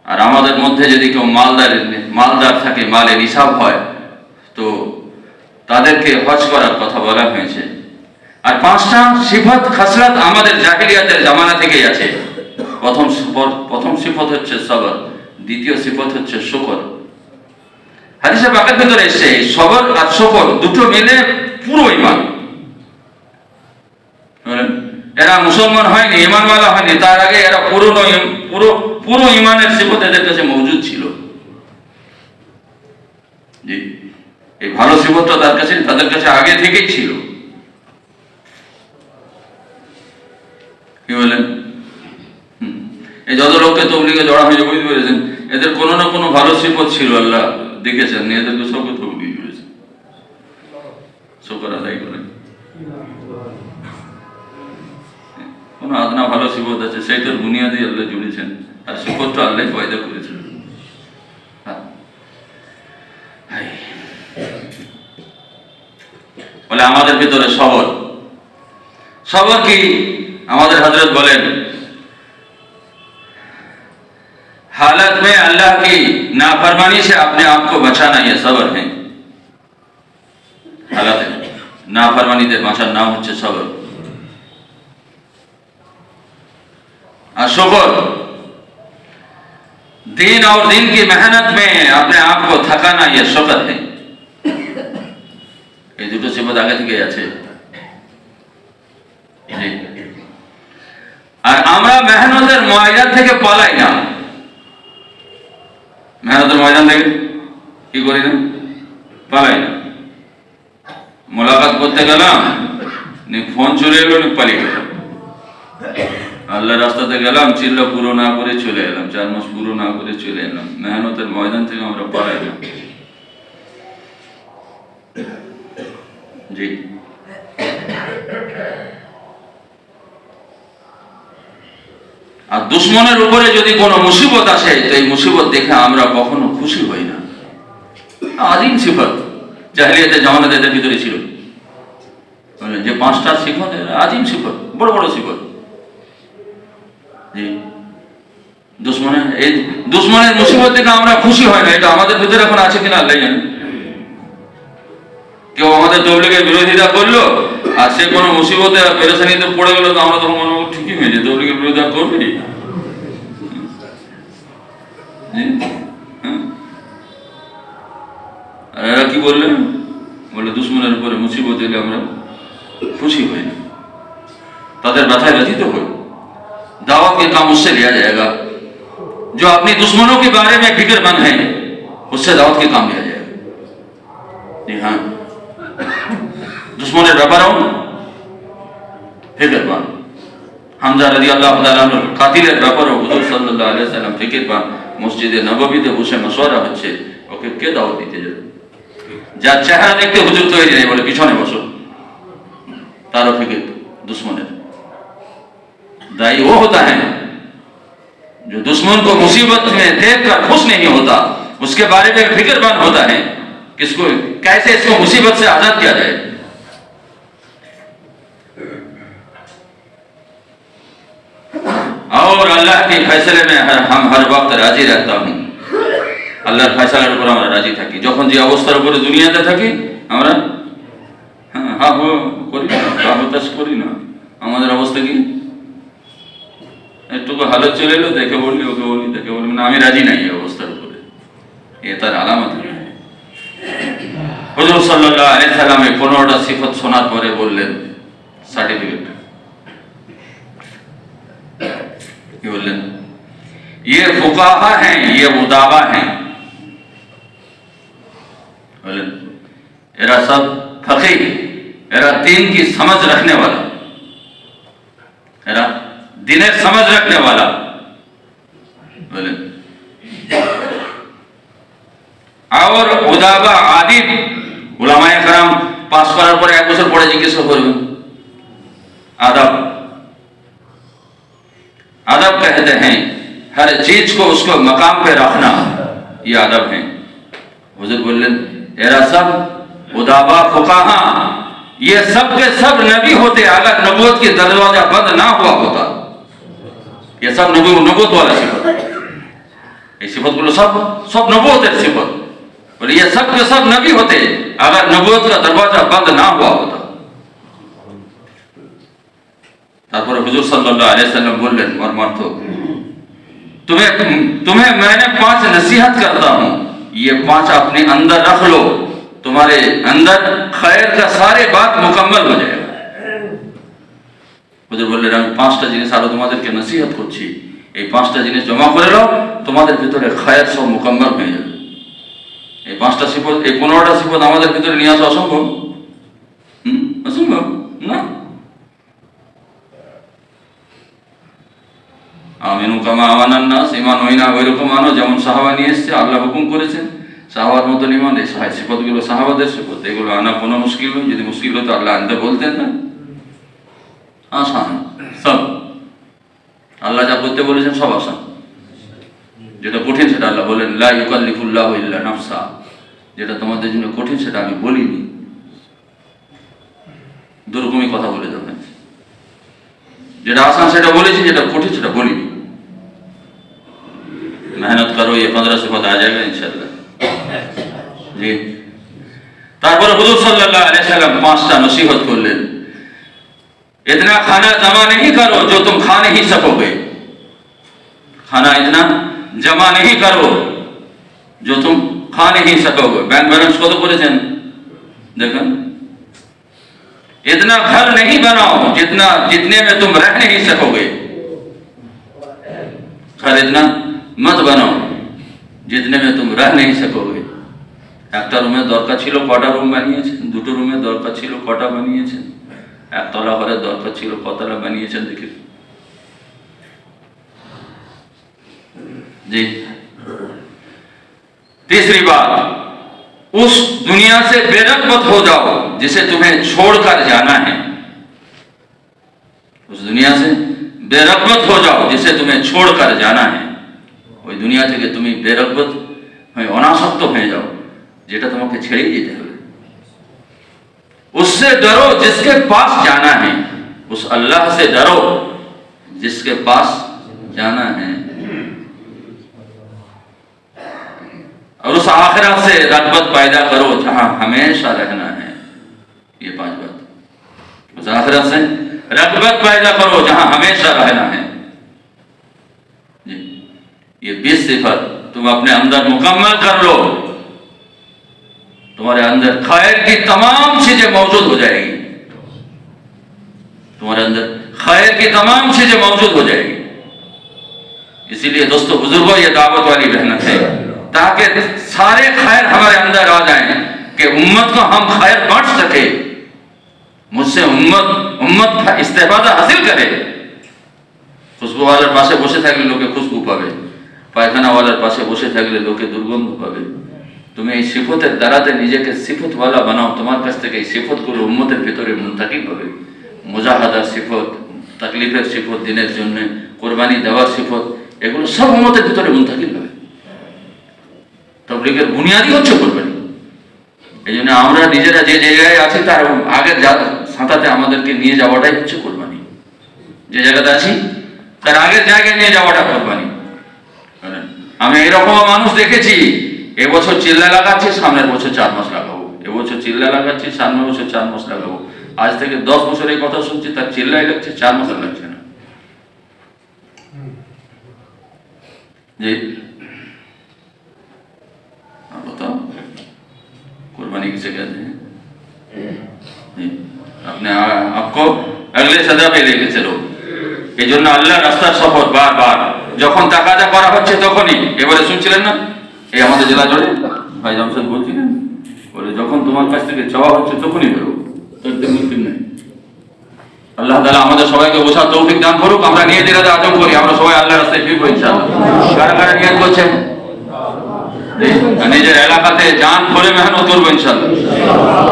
আর আমাদের মধ্যে যদি কেউ মালদার থাকে, মালে নিসাব হয়, তো তাদেরকে হজ করার কথা বলা হয়েছে। আর 5টা সিফাত খাসলাত আমাদের জাহেলিয়াতের জামানা থেকেই আছে। প্রথম সিফত হচ্ছে সবর, দ্বিতীয় সিফত হচ্ছে শুকর। হাদিসে পাকের ভিতরে এসেছে সবর আর শুকর দুটো মিলে পুরো ঈমান। এরা মুসলমান হয়নি, ঈমানওয়ালা হয়নি, তার আগে এরা পুরো ঈমানের সিফত এদের কাছে মওজুদ ছিল। জি, এই ভালো সিফতটা তাদের কাছে আগে থেকেই ছিল। কি বলেন? এই যত লোককে তবলিগে জড়া হয়ে বুঝতে পেরেছেন, এদের কোনো না কোনো ভালো সিফত ছিল, আল্লাহ দেখেছেন, এদেরকে সবকে তবলিগ করেছেন। শুকর আদায় করেন। কোন আদনা ভালো সিফত আছে, সেইটার বুনিয়াদে আল্লাহ জুড়েছেন, আর সিফতটা আল্লাহ পয়দা করেছেন। বলে আমাদের ভিতরে সবর কি? আমাদের হযরত বলেন हालत में अल्लाह की नाफरमानी से अपने आप को बचाना, यह सब्र है। हालत नाफरमानी से बाँचार नाम হচ্ছে सब्र। और शुक्र, दिन और दिन की मेहनत में अपने आप को थकाना, यह शुक्र है। ये দুটো সিফত আগে থেকে আছে। আর আমরা মেহনতের ময়দান থেকে পালাই না। মেহনতের ময়দান থেকে কি করি না, পালাই না। মোলাকাত করতে গেলাম, ফোন চলে এলো, পালিয়ে গেলাম। আল্লাহ রাস্তাতে গেলাম, চিল্লা পুরো না করে চলে এলাম, 4 মাস পুরো না করে চলে এলাম। মেহনতের ময়দান থেকে আমরা পালাই না। জি, আর দুশ্মনের উপরে যদি কোনো মুসিবত আসে, তো এই মুসিবত দেখে আমরা কখনো খুশি হই না। আদিম সিফত জাহেলিয়াতের জামানাতে এদের ভিতরে ছিল। যে 5টা সিফত, আদিম সিফত, বড় বড় সিফত। জি, দুশ্মনের মুসিবত দেখে আমরা খুশি হয় না। এটা আমাদের ভিতরে এখন আছে কিনা আল্লাহ জানে। কেউ আমাদের তবলিগের বিরোধিতা করলো, আর সে কোনো মুসিবতে পেরেশানিতে পড়ে গেল, তো আমরা তখন মনে ঠিকই হয়েছে, তবলিগের বিরোধিতা করবি। আর এরা কি বললেন, বলে দুশ্মনের উপরে মুসিবত এলে আমরা খুশি হই না, তাদের ব্যথায় ব্যথিত হই। दावत के काम उससे लिया जाएगा, जो अपने दुश्मनों के बारे में फिक्रमंद है, उससे दावत के काम लिया जाएगा। जी हाँ, दुश्मन ব্যাপারেও ফিকিরবান। হামজা রাদিয়াল্লাহু তাআলা আনহুর কাতিলের ব্যাপারেও হুজুর সাল্লাল্লাহু আলাইহি ওয়াসাল্লাম ফিকিরবান। মসজিদে নববীতে বসে মশওয়ারা হচ্ছে, ওকে কে দাওয়াত দিতে যাবে? যার চেহারা দেখতে হুজুর তৈরি নেই, বলে পিছনে বসো, তারও ফিকির दुश्मन। दाई वो होता है जो दुश्मन को मुसीबत में देखकर खुश नहीं होता, उसके बारे में फिक्रमंद होता है किसको कैसे इसको मुसीबत से आजाद किया जाए। और अल्लाह के फैसले में हम हर वक्त राजी रहता हूँ। আল্লাহর ফয়সালার উপর আমরা রাজি থাকি। যখন যে অবস্থার উপরে দুনিয়াতে থাকি আমরা হা হো করি না, হতাশ করি না। আমাদের অবস্থা কি, একটু হালত চলে এলো, দেখে বললি, ওকে বলি, দেখে বললি, না আমি রাজি নাই এই অবস্থার উপরে, এ তার আলামত। হুজুর সাল্লাল্লাহু আলাইহি সাল্লামে 15টা সিফত শোনার পরে বললেন সার্টিফিকেট। কি বললেন? ये फुकाहा हैं, ये उदावा हैं। बोले एरा सब फकीह, एरा दीन की समझ रखने वाला, एरा दीने समझ रखने वाला। बोले और उदावा आदिब, उलामाए कराम पास করার পরে 1 বছর পরে জিজ্ঞেস করবেন आदब। अदब कहते हैं हर चीज को उसको मकाम पे रखना, ये अदब है। हुजूर बोलें एरा सब उदाबा फुकाहा, ये सब के सब नबी होते अगर नबूवत की दरवाजा बंद ना हुआ होता। ये सब नबूवत वाला सिफत, ये सिफत गुलो सब नबूवतेर सिफत। बोले ये सब के सब नबी होते अगर नबूवत का दरवाजा बंद ना हुआ होता। তারপরে হুজুর সাল্লাল্লাহু আলাইহি সাল্লাম বললেন মর্মার্থ, तुम्हें मैंने 5 नसीहत करता हूं, ये 5 अपने अंदर रख लो, तुम्हारे अंदर खैर का सारे बात मुकम्मल हो जाएगा। হুজুর বললেন আমি 5টা জিনিস আরো তোমাদেরকে নসিহত করছি, এই 5টা জিনিস জমা করে নাও, তোমাদের ভিতরে খৈর সব মুকম্মল হয়ে যাবে। এই 5টা সিফত, এই 15টা সিফত আমাদের ভিতরে নিয়ে আসা অসম্ভব। অসম্ভব না। আমিনু কামা আমানান নাস, ঈমান হইনা ওইরকম আনো যেমন সাহাবা নিয়ে এসেছে, আল্লাহ হুকুম করেছেন সাহাবার মতো ঈমান। এই সিফতগুলো সাহাবাদের সিফত, এগুলো আনা কোনো মুশকিল নয়। যদি মুশকিল হতো আল্লাহ আনতে বলতেন না, আসান সব। আল্লাহ যা করতে বলেছেন সব আসান, যেটা কঠিন সেটা আল্লাহ বলেন লা ইউকাল্লিফুল্লাহু ইল্লা নাফসা, যেটা তোমাদের জন্য কঠিন সেটা আমি বলিনি। দুরকমই কথা বলে যাবেন, যেটা আসান সেটা বলেছি, যেটা কঠিন সেটা বলিনি। मेहनत पढ़ो, ये 15 सिफत आ जाएगा इंशाल्लाह जी। তারপরে হুজুর সাল্লাল্লাহু अलैहि वसल्लम 5টা नसीहत করলেন। इतना खाना जमा नहीं करो जो तुम खा नहीं सकोगे, खाना इतना जमा नहीं करो जो तुम खा नहीं सकोगे। बैंक बैलेंस কত করেছেন দেখেন। इतना घर नहीं बनाओ जितने में तुम रह नहीं सकोगे, घर इतना मत बनाओ जितने में तुम रह नहीं सकोगे। একটা রুমের দরকার ছিল কটা রুম বানিয়েছেন? দুটো রুমের দরকার ছিল কটা বানিয়েছেন? একতলা ঘরের দরকার ছিল কতলা বানিয়েছেন দেখি जी। तीसरी बात, उस दुनिया से बेरग़बत हो जाओ जिसे तुम्हें छोड़कर जाना है। उस दुनिया से बेरग़बत हो जाओ जिसे तुम्हें छोड़कर जाना है। ওই দুনিয়া থেকে তুমি বেরগবত হয়ে অনাসক্ত হয়ে যাও যেটা তোমাকে ছেড়ে যেতে হবে। उससे डरो जिसके पास जाना है, उस अल्लाह से डरो जिसके पास जाना है, और उस आखिरत से रग़बत पैदा करो जहां हमेशा रहना है। ये 5 बात। उस आखिरत से रग़बत पैदा करो जहां हमेशा रहना है जी। ये 20 सिफत तुम अपने अंदर मुकम्मल कर लो, तुम्हारे अंदर खैर की तमाम चीजें मौजूद हो जाएगी, तुम्हारे अंदर खैर की तमाम चीजें मौजूद हो जाएगी। इसीलिए दोस्तों बुजुर्गों, ये दावत वाली मेहनत है ताकि सारे खैर हमारे अंदर आ जाएं कि उम्मत को हम खैर बांट सके, मुझसे उम्मत इस्तेफादा हासिल करे। खुशबू वालार पाशे बসে থাকলে লোকে খুশবু পাবে, পায়খানা ওয়ালার পাশে বসে থাকলে লোকে দুর্গন্ধ পাবে। তুমি এই সিফতের দ্বারাতে নিজেকে সিফতওয়ালা বানাও, তোমার কাছ থেকে এই সিফতগুলো উম্মতের ভিতরে মুনতাকিল হবে। মুজাহাদার সিফত, তাকলিফের সিফত, দিনের জন্য কোরবানি দেওয়ার সিফত, এগুলো সব উম্মতের ভিতরে মুনতাকিল হবে। তাবলীগের বুনিয়াদই হচ্ছে কোরবানি। এই জন্য আমরা নিজেরা যে জায়গায় আছি তার আগের সাঁতাতে আমাদেরকে নিয়ে যাওয়াটাই হচ্ছে কোরবানি। যে জায়গাতে আছি তার আগের জায়গায় নিয়ে যাওয়াটা কোরবানি। আমি এরকম মানুষ দেখেছি, এবছর চিল্লা লাগাচ্ছি, সামনের বছর 4 মাস লাগাবো, এবছর চিল্লা লাগাচ্ছি, সামনের বছর 4 মাস লাগাবো। আজ থেকে 10 বছর এই কথা শুনছি, তার চিল্লাই লাগছে, 4 মাস লাগছে না जी। आप बताओ कुर्बानी किसे कहते हैं जी? अपने आपको अगले सदा पे लेके चलो। এই জন্য আল্লাহ রাস্তার সফর বারবার যখন তাকাজা করা হচ্ছে তখনই, এবারে শুনছিলেন না এই আমাদের জেলা জুড়ে ভাই জামশেদ বলছিলেন, বলে যখন তোমার কাছ থেকে চাওয়া হচ্ছে তখনই বেরো, করতে মুশকিল নেই। আল্লাহ তাআলা আমাদের সবাইকে বোঝার তৌফিক দান করুক। আমরা নিয়ে দিলে আজম করি, আমরা সবাই আল্লাহর রাস্তায় ফিরবো ইনশাআল্লাহ। কারা কারা নিয়ত করছেন নিজের এলাকাতে জান খুলে মেহনত করবো ইনশাআল্লাহ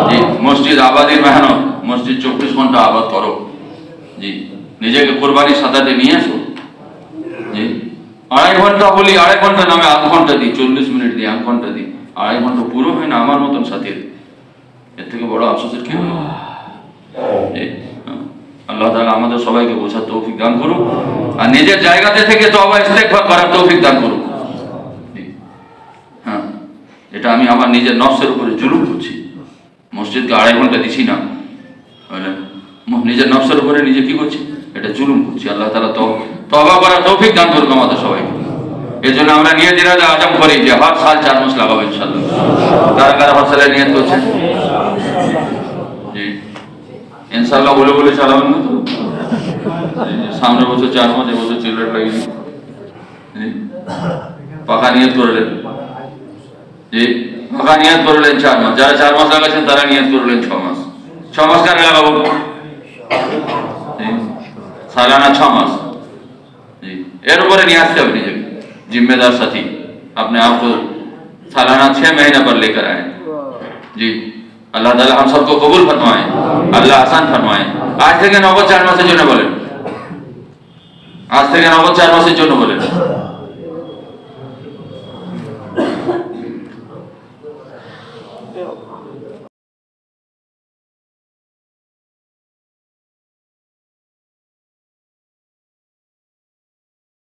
জি। মসজিদ আবাদির মেহনত, মসজিদ 24 ঘন্টা আবাদ করো জি। নিজেকে কোরবানির সাদাতে নিয়ে আসো জি। 2.5 ঘন্টা বলি, 2.5 ঘন্টা নামে 8 ঘন্টা দিই, 40 মিনিট দিই, 8 ঘন্টা দিই, 2.5 ঘন্টা পুরো হয় না আমার মতন সাথীর। এর থেকে বড় আফসোসের কি হলো জি। আল্লাহ তাআলা আমাদের সবাইকে বোঝার তৌফিক দান করুন, আর নিজের জায়গাতে থেকে তওবা ইস্তেগফার করার তৌফিক দান করুন। হ্যাঁ, এটা আমি আমার নিজের নফসের উপরে জুলুম করছি, মসজিদকে 2.5 ঘন্টা দিছি না, নিজের নফসের উপরে নিজে কি করছি, এটা জুলুম করছি। আল্লাহ তাআলা তওবা করার তৌফিক দান করুন আমাদের সবাইকে। এই জন্য আমরা নিয়ত ইরাদা আজম করি যে হর সাল 4 মাস লাগাবো ইনশাআল্লাহ। কারা কারা হর সালে নিয়ত করছেন জি? ইনশাআল্লাহ বলে বলে চালাবেন না তো? সামনের বছর 4 মাস, এবছর চিল্লাট লাগিয়ে পাকা নিয়ত করলেন জি। পাকা নিয়ত করলেন 4 মাস, যারা 4 মাস লাগাচ্ছেন তারা নিয়ত করলেন 6 মাস। 6 মাস কারা লাগাবো সালানা 6 মাস जी। एर ऊपर नहीं आते अपनी जगह जिम्मेदार साथी अपने आप को सालाना 6 महीने पर लेकर आए जी। अल्लाह ताला हम सबको कबूल फरमाए, अल्लाह आसान फरमाए। आज থেকে নগদ 4 মাসের জন্য বলেন, आज থেকে নগদ 4 মাসের জন্য বলেন।